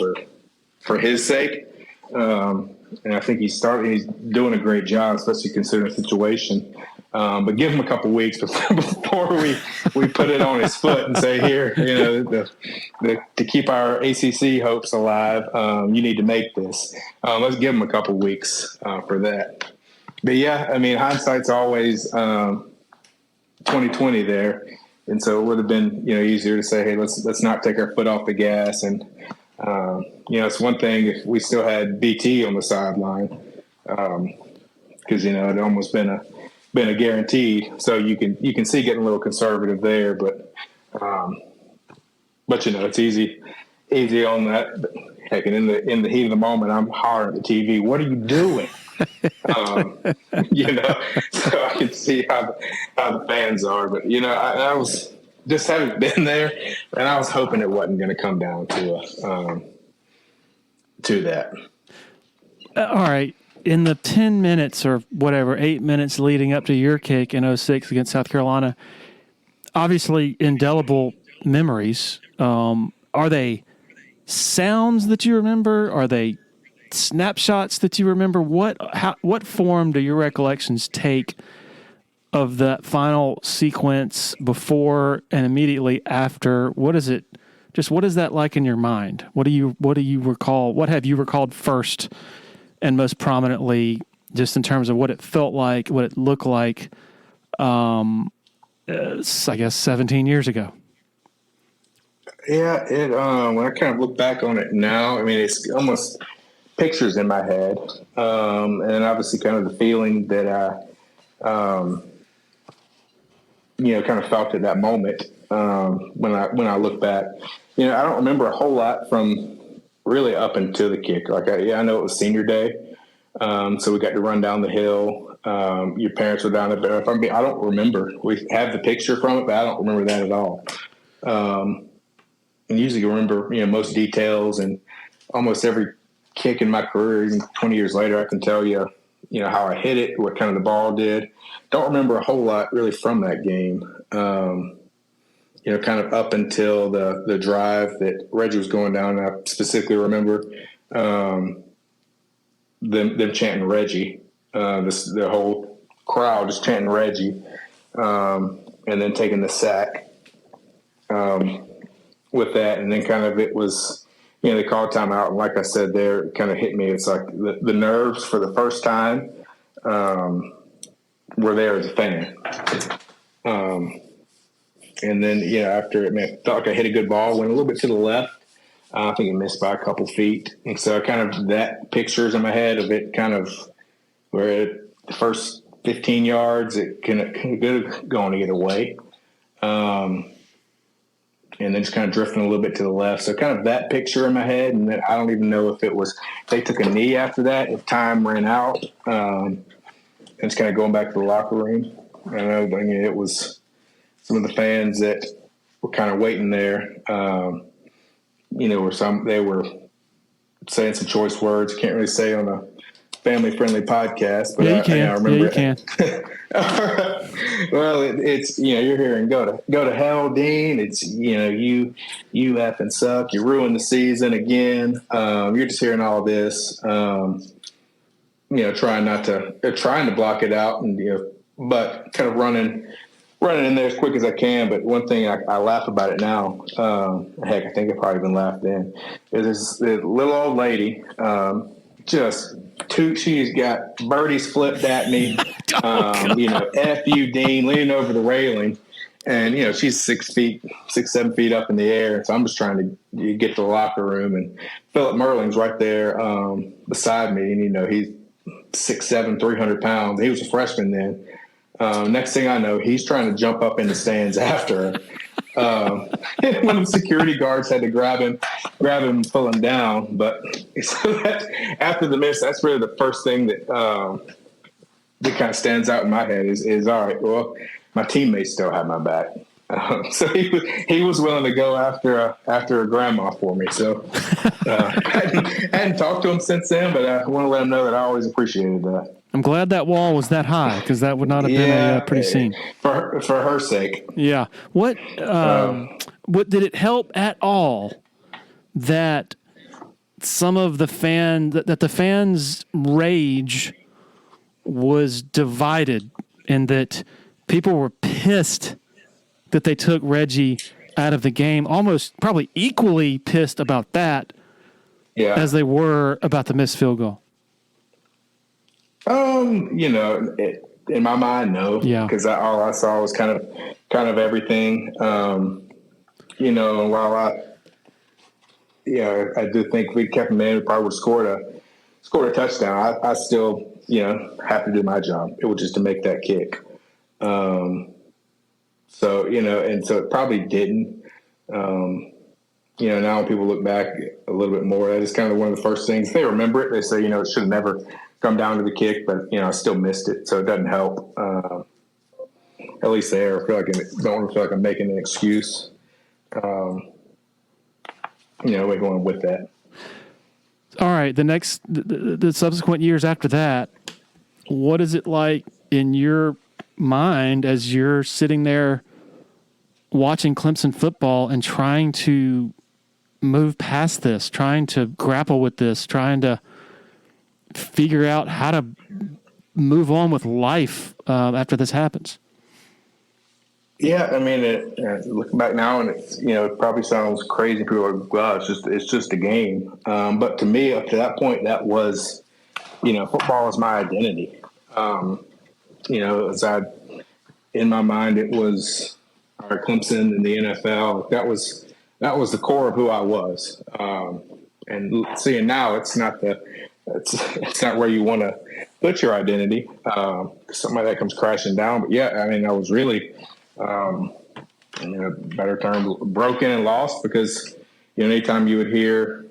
for his sake. And I think he's doing a great job, especially considering the situation. But give him a couple weeks before we put it on his foot and say, here, to keep our ACC hopes alive, you need to make this. Let's give him a couple weeks for that. But yeah, I mean, hindsight's always 20/20 there, and so it would have been easier to say, hey, let's not take our foot off the gas. And it's one thing if we still had BT on the sideline, because it almost been a guarantee. So you can see getting a little conservative there, but it's easy on that. But heck, and in the heat of the moment, I'm hollering at the TV, "What are you doing?" So I can see how the fans are. But I was just haven't been there, and I was hoping it wasn't going to come down to that. All right. In the 10 minutes or whatever, 8 minutes leading up to your kick in 2006 against South Carolina, obviously indelible memories. Are they sounds that you remember? Are they snapshots that you remember? What form do your recollections take of that final sequence before and immediately after? What is it? Just what is that like in your mind? What do you recall? What have you recalled first and most prominently, just in terms of what it felt like, what it looked like? I guess 17 years ago. Yeah, when I kind of look back on it now, I mean, it's almost pictures in my head, and obviously kind of the feeling that I, kind of felt at that moment when I look back. I don't remember a whole lot from really up until the kick. Like, I know it was senior day, so we got to run down the hill. Your parents were down there. I don't remember. We have the picture from it, but I don't remember that at all. And usually you remember, most details, and almost every kick in my career, even 20 years later, I can tell you, how I hit it, what kind of the ball did. Don't remember a whole lot really from that game. Kind of up until the drive that Reggie was going down. And I specifically remember them chanting Reggie, the whole crowd just chanting Reggie, and then taking the sack with that. And then kind of it was, they called timeout. And like I said there, it kind of hit me. It's like the nerves for the first time were there as a fan. And then, after it, I felt like I hit a good ball, went a little bit to the left. I think it missed by a couple feet. And so kind of that picture's in my head of it kind of where the first 15 yards, it could have gone either way. And then just kind of drifting a little bit to the left. So kind of that picture in my head. And then I don't even know if it was, they took a knee after that, if time ran out. And it's kind of going back to the locker room. I know, I mean, it was some of the fans that were kind of waiting there, they were saying some choice words. Can't really say on a family-friendly podcast, but yeah, you can. I remember. Yeah, you can. Well, it's you're hearing go to hell, Dean. It's you effing suck. You ruined the season again. You're just hearing all this. Trying to block it out, and but kind of running running in there as quick as I can. But one thing I laugh about it now, heck, I think I probably even laughed then, is this little old lady, she's got birdies flipped at me, F you, Dean, leaning over the railing. And, she's 7 feet up in the air. So I'm just trying to get to the locker room. And Phillip Merling's right there beside me. And, he's 6'7", 300 pounds. He was a freshman then. Next thing I know, he's trying to jump up in the stands after her. One of the security guards had to grab him, and pull him down. But so after the miss, that's really the first thing that kind of stands out in my head is all right, well, my teammates still have my back. So he was willing to go after a grandma for me. So I hadn't talked to him since then, but I want to let him know that I always appreciated that. I'm glad that wall was that high because that would not have been a pretty scene. For her sake. Yeah. What did it help at all that some of the fans' rage was divided and that people were pissed that they took Reggie out of the game, almost probably equally pissed about that as they were about the missed field goal? In my mind, no. Yeah. Because all I saw was kind of everything. And while I do think if we kept him in, we probably would have scored a touchdown. I still, have to do my job. It was just to make that kick. So it probably didn't. Now when people look back a little bit more, that is kind of one of the first things. They remember it. They say, it should have never come down to the kick, but, I still missed it. So it doesn't help. At least there. I don't want to feel like I'm making an excuse. We're going with that. All right. The subsequent years after that, what is it like in your mind as you're sitting there watching Clemson football and trying to move past this, trying to grapple with this, trying to figure out how to move on with life after this happens? Yeah, I mean, looking back now, and it probably sounds crazy. People are like, "Wow, it's just a game." But to me, up to that point, that was, football was my identity. In my mind, it was our Clemson and the NFL. That was the core of who I was. And seeing now, it's not where you want to put your identity. Something like that comes crashing down. But yeah, I mean, I was really, better term, broken and lost because, anytime you would hear,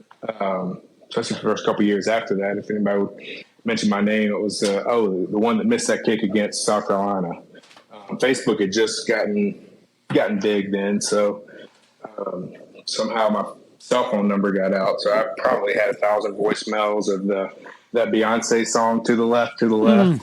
especially the first couple of years after that, if anybody would mention my name, it was, the one that missed that kick against South Carolina. Facebook had just gotten big then. So somehow my cell phone number got out. So I probably had 1,000 voicemails of that Beyonce song, To the Left, To the Left.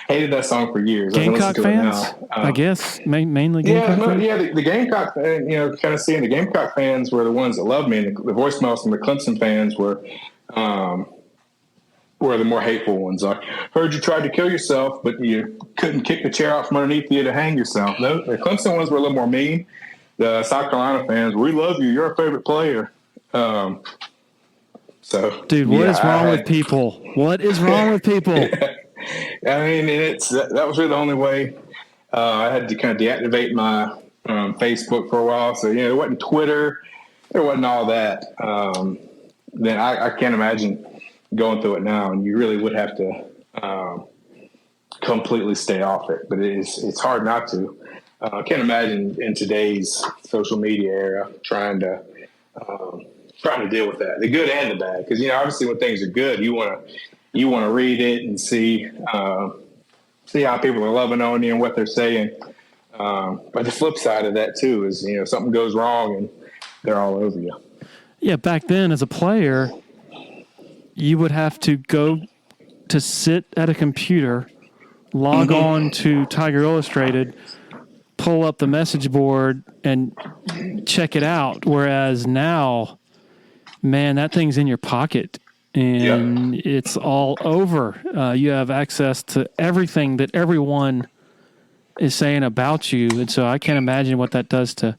Hated that song for years. Gamecock fans, I guess, mainly Gamecock fans? Yeah, the Gamecock, kind of seeing the Gamecock fans were the ones that loved me, and the voicemails from the Clemson fans were the more hateful ones. Like, heard you tried to kill yourself, but you couldn't kick the chair out from underneath you to hang yourself. No, the Clemson ones were a little more mean. The South Carolina fans, we love you. You're our favorite player. Dude, what is wrong with people? What is wrong with people? I mean, that was really the only way. I had to kind of deactivate my Facebook for a while. So, there wasn't Twitter. There wasn't all that. Then I can't imagine going through it now, and you really would have to completely stay off it. But it's hard not to. I can't imagine in today's social media era trying to deal with that, the good and the bad. Because obviously when things are good, you want to read it and see how people are loving on you and what they're saying. But the flip side of that too is something goes wrong and they're all over you. Yeah, back then as a player, you would have to go to sit at a computer, log on to Tiger Illustrated, pull up the message board, and check it out. Whereas now, man, that thing's in your pocket, and it's all over. You have access to everything that everyone is saying about you. And so I can't imagine what that does to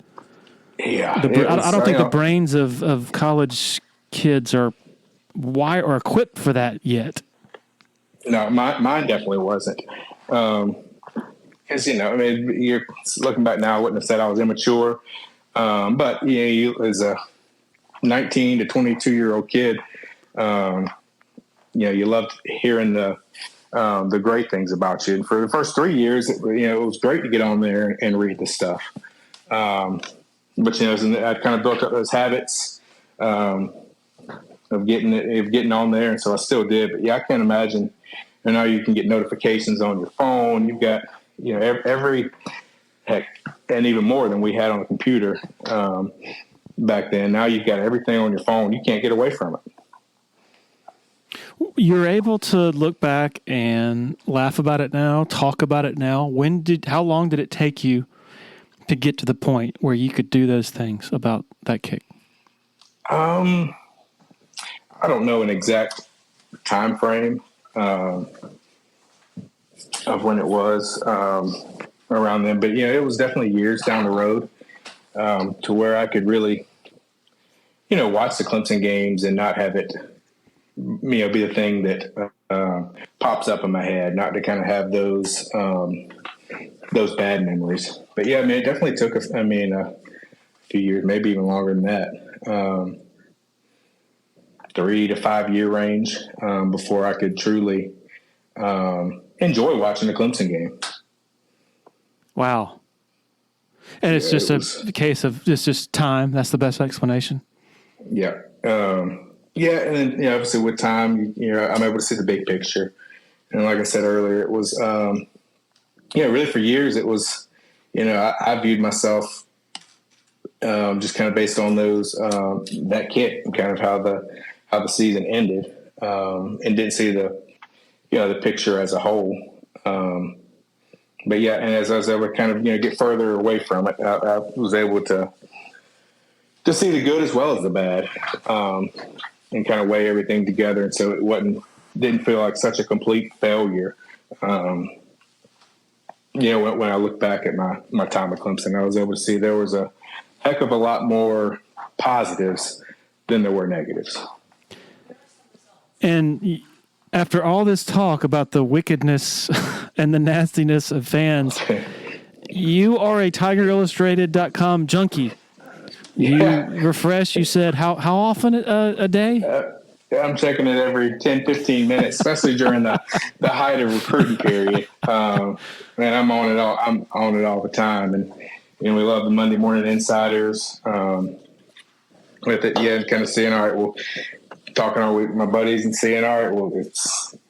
Yeah. I don't think the brains of college kids are equipped for that yet. No, mine definitely wasn't. Because, I mean, you're looking back now, I wouldn't have said I was immature. But, you as a 19 to 22-year-old kid, you loved hearing the great things about you. And for the first 3 years, it was great to get on there and read the stuff. But, I kind of built up those habits of getting on there. And so I still did. But, I can't imagine. And now you can get notifications on your phone. You've got, every heck, and even more than we had on the computer back then. Now you've got everything on your phone. You can't get away from it. You're able to look back and laugh about it now, talk about it now. How long did it take you to get to the point where you could do those things about that kick? I don't know an exact time frame of when it was around then, but it was definitely years down the road to where I could really, watch the Clemson games and not have it, be the thing that pops up in my head, not to kind of have those bad memories. But it definitely took a few years, maybe even longer than that. 3 to 5 year range before I could truly enjoy watching the Clemson game. Wow. And it's just a case of it's just time. That's the best explanation. Yeah. And then, obviously with time, I'm able to see the big picture. And like I said earlier, it was, really for years, it was, I viewed myself just kind of based on those, that kick and kind of how the season ended, and didn't see the picture as a whole. But and as I was able to kind of, get further away from it, I was able to see the good as well as the bad, and kind of weigh everything together. And so it didn't feel like such a complete failure. When I look back at my time at Clemson, I was able to see there was a heck of a lot more positives than there were negatives. And after all this talk about the wickedness and the nastiness of fans, you are a TigerIllustrated.com junkie. You refresh, you said, how often a day? I'm checking it every 10, 15 minutes, especially during the height of recruiting period. Man, I'm on it all. I'm on it all the time. And, we love the Monday morning insiders with it. Yeah, kind of seeing, all right, well, talking with my buddies and saying, all right, well,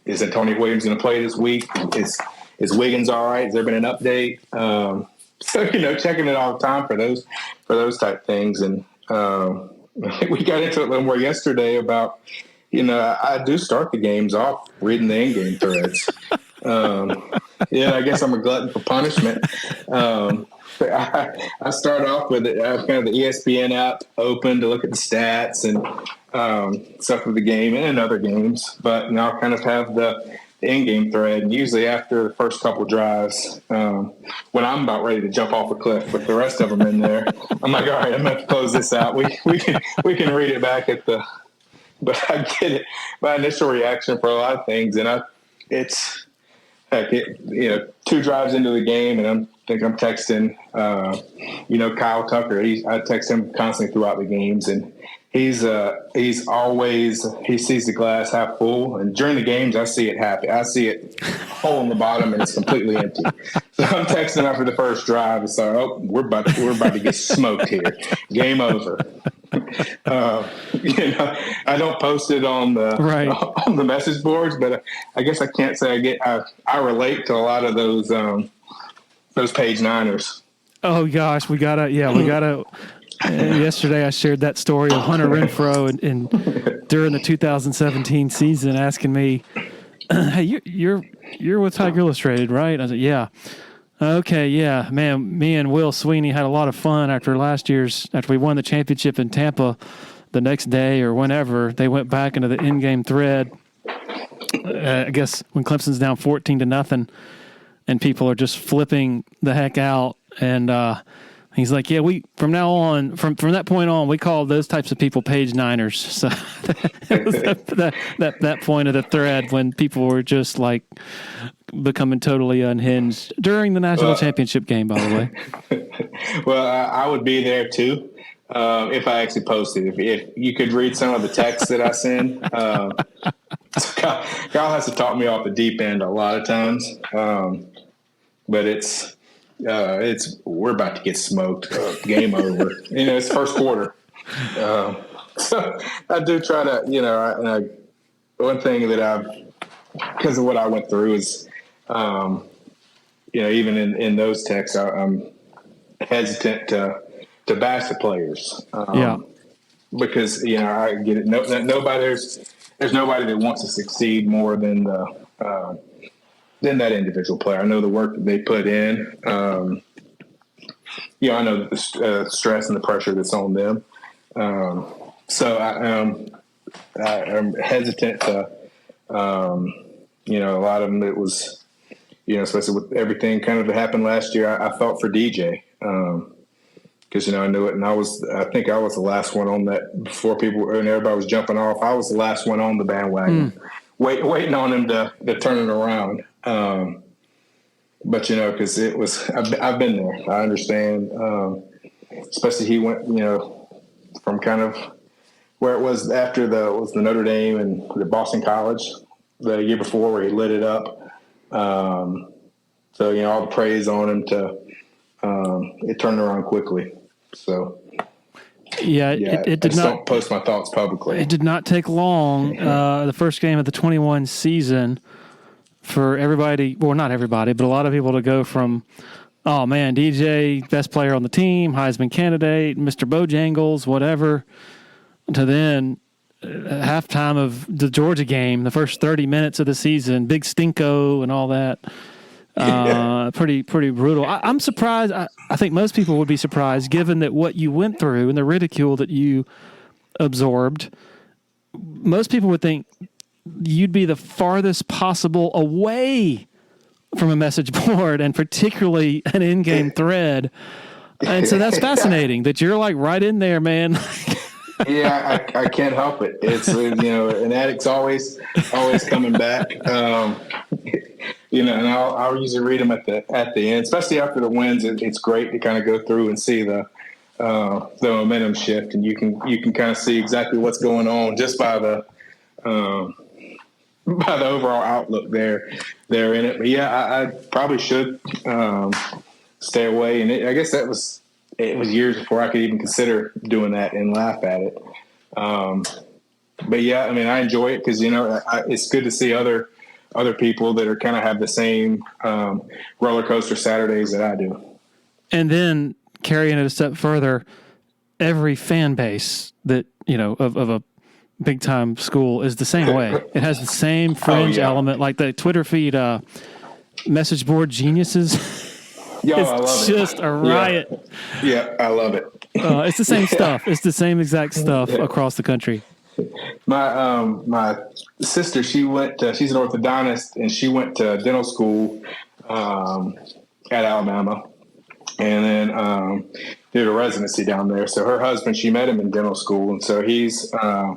is Antonio Williams going to play this week? Is Wiggins all right? Has there been an update? So, checking it all the time for those type things. And we got into it a little more yesterday about, I do start the games off reading the in-game threads. I guess I'm a glutton for punishment. I start off with kind of the ESPN app open to look at the stats and stuff of the game and in other games. But now I kind of have the in-game thread. And usually after the first couple drives, when I'm about ready to jump off a cliff with the rest of them in there, I'm like, all right, I'm going to close this out. We can read it back at the – but I get it. My initial reaction for a lot of things, and it's – heck, 2 drives into the game, and I'm texting, Kyle Tucker. I text him constantly throughout the games, and he's always, he sees the glass half full, and during the games, I see it half. I see it hole in the bottom, and it's completely empty. So I'm texting after the first drive, and so we're about to get smoked here. Game over. I don't post it on the message boards, but I guess I can't say I relate to a lot of those page niners. Oh gosh, we gotta. Yesterday I shared that story of Hunter Renfrow and during the 2017 season asking me, "Hey, you're with Tiger Illustrated, right?" I said, "Yeah." Okay, yeah, man. Me and Will Sweeney had a lot of fun after we won the championship in Tampa. The next day or whenever, they went back into the in-game thread. I guess when Clemson's down 14-0, and people are just flipping the heck out. And he's like, yeah, from now on, from that point on, we call those types of people page niners. So it was that point of the thread when people were just like becoming totally unhinged during the national championship game, by the way. Well, I would be there too. If I actually posted, if you could read some of the texts that I send, Kyle has to talk me off the deep end a lot of times. But it's we're about to get smoked. Game over. It's first quarter. So I do try to, one thing that because of what I went through is, even in those texts, I'm hesitant to bash the players. Because I get it. There's nobody that wants to succeed more than that individual player. I know the work that they put in. I know the stress and the pressure that's on them. So I'm hesitant to. A lot of them. It was, especially with everything kind of that happened last year. I felt for DJ. Because I knew it, and I think I was the last one on that before people and everybody was jumping off. I was the last one on the bandwagon, waiting on him to turn it around. But because it was, I've been there. I understand. Especially he went, from kind of where it was after the Notre Dame and the Boston College the year before, where he lit it up. So all the praise on him to it turned around quickly. So, it did not. Don't post my thoughts publicly. It did not take long. The first game of the 21 season for everybody. Well, not everybody, but a lot of people to go from, oh man, DJ, best player on the team, Heisman candidate, Mr. Bojangles, whatever, to then halftime of the Georgia game, the first 30 minutes of the season, big stinko and all that. Pretty brutal. I'm surprised. I think most people would be surprised, given that what you went through and the ridicule that you absorbed. Most people would think you'd be the farthest possible away from a message board, and particularly an in-game thread. And so that's fascinating that you're like right in there, man. Yeah, I can't help it. It's an addict's always coming back. And I'll usually read them at the end, especially after the wins. It's great to kind of go through and see the momentum shift, and you can kind of see exactly what's going on just by the overall outlook there in it. But I probably should stay away, and I guess it was years before I could even consider doing that and laugh at it. But yeah, I mean, I enjoy it because it's good to see other people that are kind of have the same roller coaster Saturdays that I do. And then carrying it a step further, every fan base that of a big time school is the same way. It has the same fringe element, like the Twitter feed, message board geniuses. Yo, I love it. It's just a riot. Yeah, I love it. It's the same stuff. It's the same exact stuff across the country. My sister, she's an orthodontist, and she went to dental school at Alabama, and then did a residency down there. So her husband, she met him in dental school, and so he's a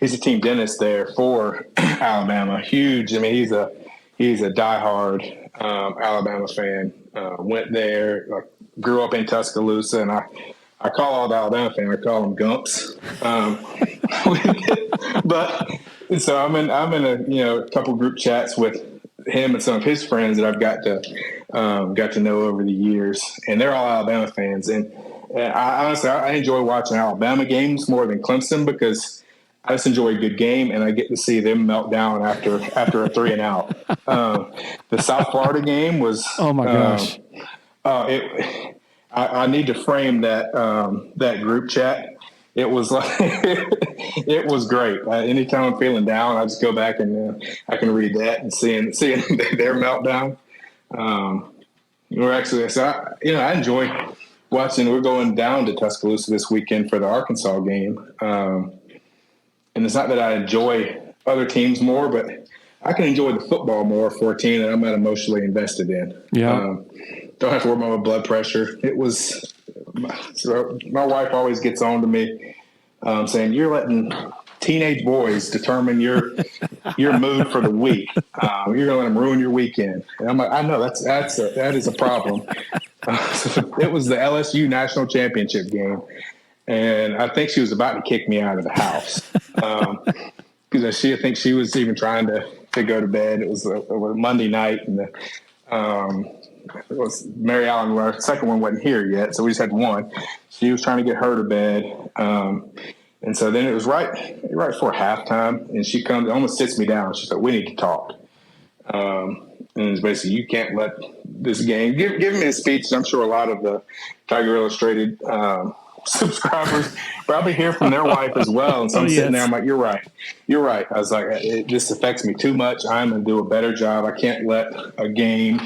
team dentist there for Alabama. Huge. I mean, he's a diehard Alabama fan. Went there, grew up in Tuscaloosa, and I call all the Alabama fans, I call them Gumps. But so I'm in a couple group chats with him and some of his friends that I've got to know over the years, and they're all Alabama fans. And I honestly enjoy watching Alabama games more than Clemson because I just enjoy a good game, and I get to see them melt down after a 3-and-out. The South Florida game was oh my gosh. I need to frame that group chat. It was like it was great. Anytime I'm feeling down, I just go back and I can read that and seeing their meltdown. We're actually I enjoy watching. We're going down to Tuscaloosa this weekend for the Arkansas game. And it's not that I enjoy other teams more, but I can enjoy the football more for a team that I'm not emotionally invested in. Yeah. Don't have to worry about my blood pressure. So my wife always gets on to me saying, you're letting teenage boys determine your mood for the week. You're going to let them ruin your weekend. And I'm like, I know that is a problem. It was the LSU national championship game. And I think she was about to kick me out of the house. Because I think she was even trying to go to bed. It was a Monday night, and it was Mary Allen. Our second one wasn't here yet, so we just had one. She was trying to get her to bed, and so then it was right before halftime, and she comes, almost sits me down. She's like, "We need to talk." And it's basically, you can't let this game. Give me a speech. I'm sure a lot of the Tiger Illustrated subscribers probably hear from their wife as well. And so I'm sitting there, I'm like, you're right. I was like, this affects me too much. I'm going to do a better job. I can't let a game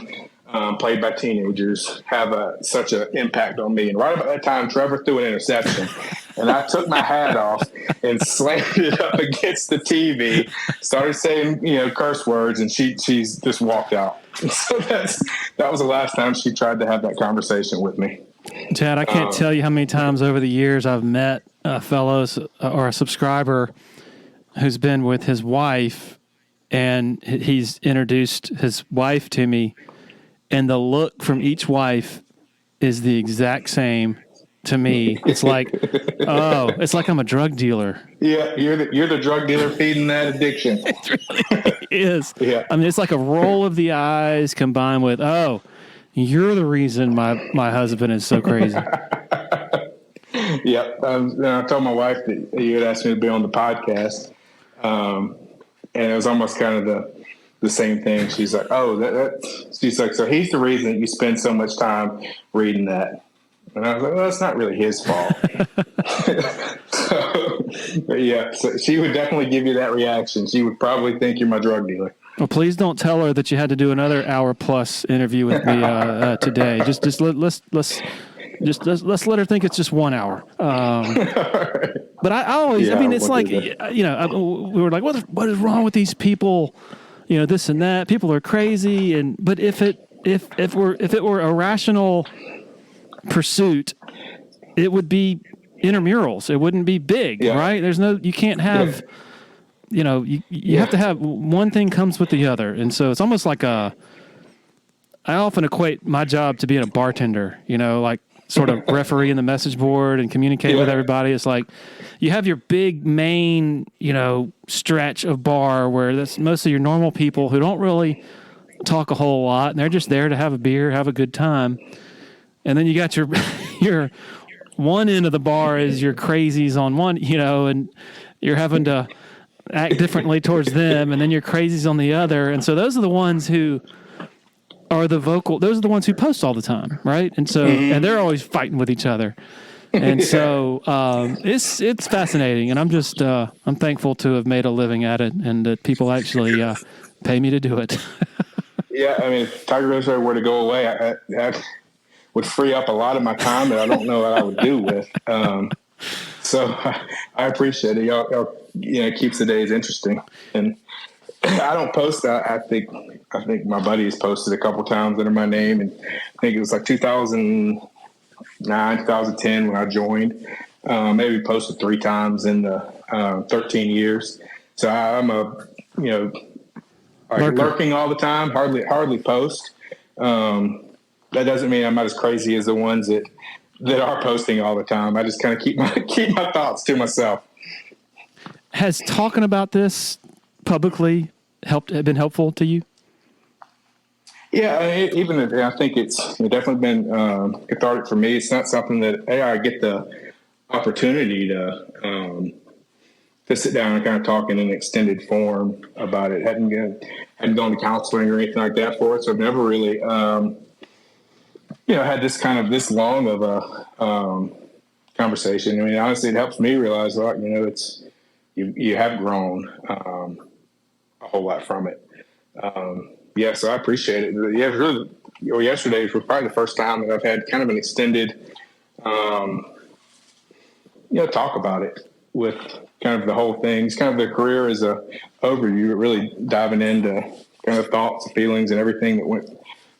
played by teenagers have such an impact on me. And right about that time, Trevor threw an interception. And I took my hat off and slammed it up against the TV, started saying, curse words, and she's just walked out. So that was the last time she tried to have that conversation with me. Chad, I can't tell you how many times over the years I've met fellows or a subscriber who's been with his wife, and he's introduced his wife to me, and the look from each wife is the exact same to me. It's like, it's like I'm a drug dealer. Yeah, you're the drug dealer feeding that addiction. It really is. Yeah. I mean, it's like a roll of the eyes combined with, you're the reason my husband is so crazy. Yeah. I told my wife that you had asked me to be on the podcast. And it was almost kind of the same thing. She's like, she's like, so he's the reason that you spend so much time reading that. And I was like, well, that's not really his fault. So she would definitely give you that reaction. She would probably think you're my drug dealer. Well, please don't tell her that you had to do another hour-plus interview with me today. Let's let her think it's just 1 hour. But I always, it's like, we were like, what is wrong with these people? This and that. People are crazy, but if it were a rational pursuit, it would be intramurals. It wouldn't be big, right? You can't have. You have to have one thing comes with the other. And so it's almost like I often equate my job to being a bartender, like sort of refereeing the message board and communicate with everybody. It's like you have your big main, stretch of bar where that's mostly your normal people who don't really talk a whole lot. And they're just there to have a beer, have a good time. And then you got your one end of the bar is your crazies on one, and you're having to act differently towards them, and then your crazies on the other. And so those are the ones who are the vocal. Those are the ones who post all the time, right? And so, and they're always fighting with each other. And so it's fascinating, and I'm just I'm thankful to have made a living at it, and that people actually pay me to do it. Yeah, I mean, if Tiger Illustrated were to go away, I would free up a lot of my time that I don't know what I would do with. So I appreciate it. Y'all it keeps the days interesting. And I don't post. I think my buddies posted a couple times under my name, and I think it was like 2009, 2010 when I joined. Maybe posted 3 times in the 13 years. So I'm lurking all the time. Hardly post. That doesn't mean I'm not as crazy as the ones that are posting all the time. I just kind of keep my thoughts to myself. Has talking about this publicly been helpful to you? Yeah, I think it's definitely been cathartic for me. It's not something that I get the opportunity to sit down and kind of talk in an extended form about it. Hadn't gone to counseling or anything like that for it, so I've never really had this long of a conversation. I mean, honestly, it helps me realize, it's you have grown a whole lot from it. So I appreciate it. Yeah, really. Yesterday was probably the first time that I've had kind of an extended, talk about it. with kind of the whole thing. It's kind of the career as a overview, really diving into kind of thoughts, feelings, and everything that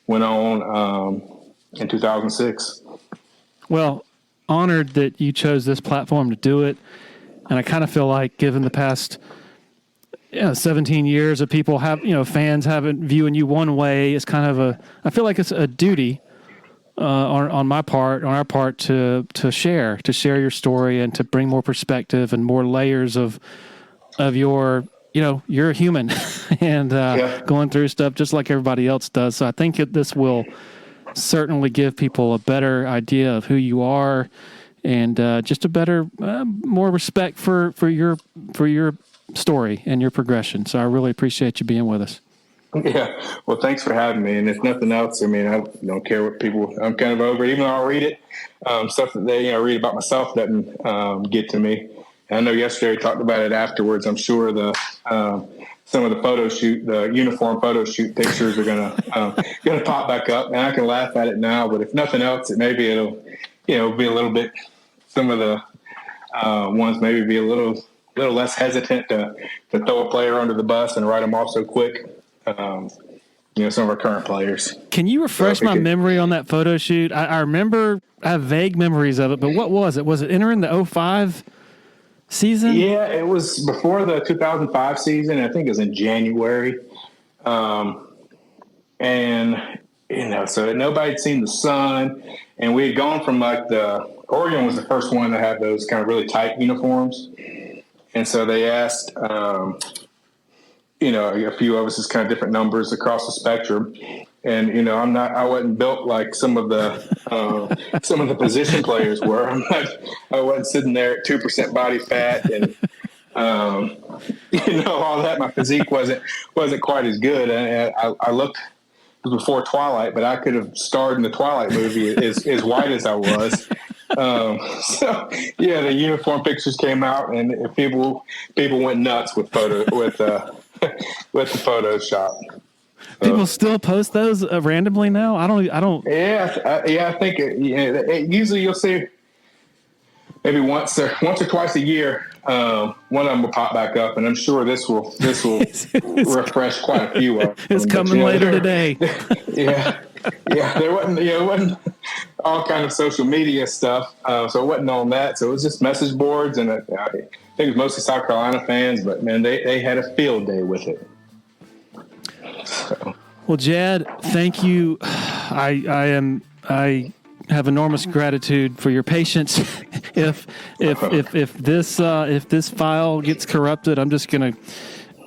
went on in 2006. Well, honored that you chose this platform to do it. And I kind of feel like, given the past 17 years of people fans haven't viewing you one way, it's kind of I feel like it's a duty on our part to share your story and to bring more perspective and more layers of your, you're a human and going through stuff just like everybody else does. So I think this will certainly give people a better idea of who you are and just a better, more respect for your story and your progression. So I really appreciate you being with us. Yeah. Well, thanks for having me. And if nothing else, I mean, I don't care what people, I'm kind of over it, even though I'll read it. Stuff that they read about myself doesn't get to me. And I know yesterday we talked about it afterwards. I'm sure some of the uniform photo shoot pictures are gonna pop back up, and I can laugh at it now. But if nothing else, maybe it'll be a little bit. Some of the ones maybe be a little less hesitant to throw a player under the bus and write them off so quick. Some of our current players. Can you refresh my memory on that photo shoot? I remember, I have vague memories of it, but what was it? Was it entering the 2005 season? Yeah, it was before the 2005 season. I think it was in January. So nobody'd seen the sun, and we had gone from Oregon was the first one to have those kind of really tight uniforms. And so they asked, a few of us is kind of different numbers across the spectrum. And, I wasn't built like some of the position players were. I wasn't sitting there at 2% body fat and, all that. My physique wasn't quite as good. And I looked, it was before Twilight, but I could have starred in the Twilight movie as white as I was. The uniform pictures came out, and people went nuts with the Photoshop. People still post those randomly now. I don't. Yeah, I think usually you'll see maybe once or twice a year. One of them will pop back up, and I'm sure this will refresh quite a few of them. It's coming later today. Yeah. There wasn't all kind of social media stuff, so it wasn't on that. So it was just message boards, and I think it was mostly South Carolina fans. But man, they had a field day with it. So. Well, Jad, thank you. I have enormous gratitude for your patience. If this file gets corrupted, I'm just gonna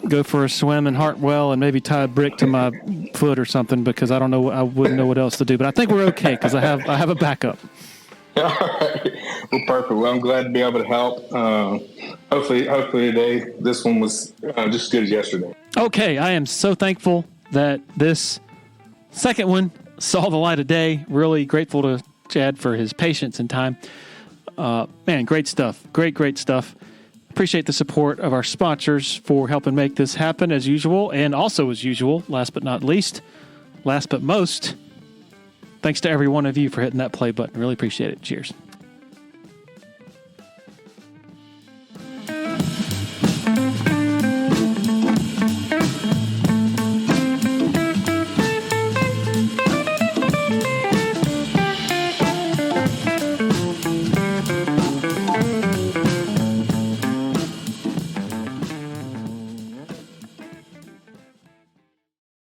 go for a swim in Hartwell and maybe tie a brick to my foot or something, because I wouldn't know what else to do. But I think we're okay because I have a backup. All right. Well, perfect. Well, I'm glad to be able to help. Hopefully today this one was just as good as yesterday. Okay, I am so thankful that this second one saw the light of day. Really grateful to Jad for his patience and time. Man, great stuff. Great stuff. Appreciate the support of our sponsors for helping make this happen as usual. And also as usual, last but not least, last but most, thanks to every one of you for hitting that play button. Really appreciate it. Cheers.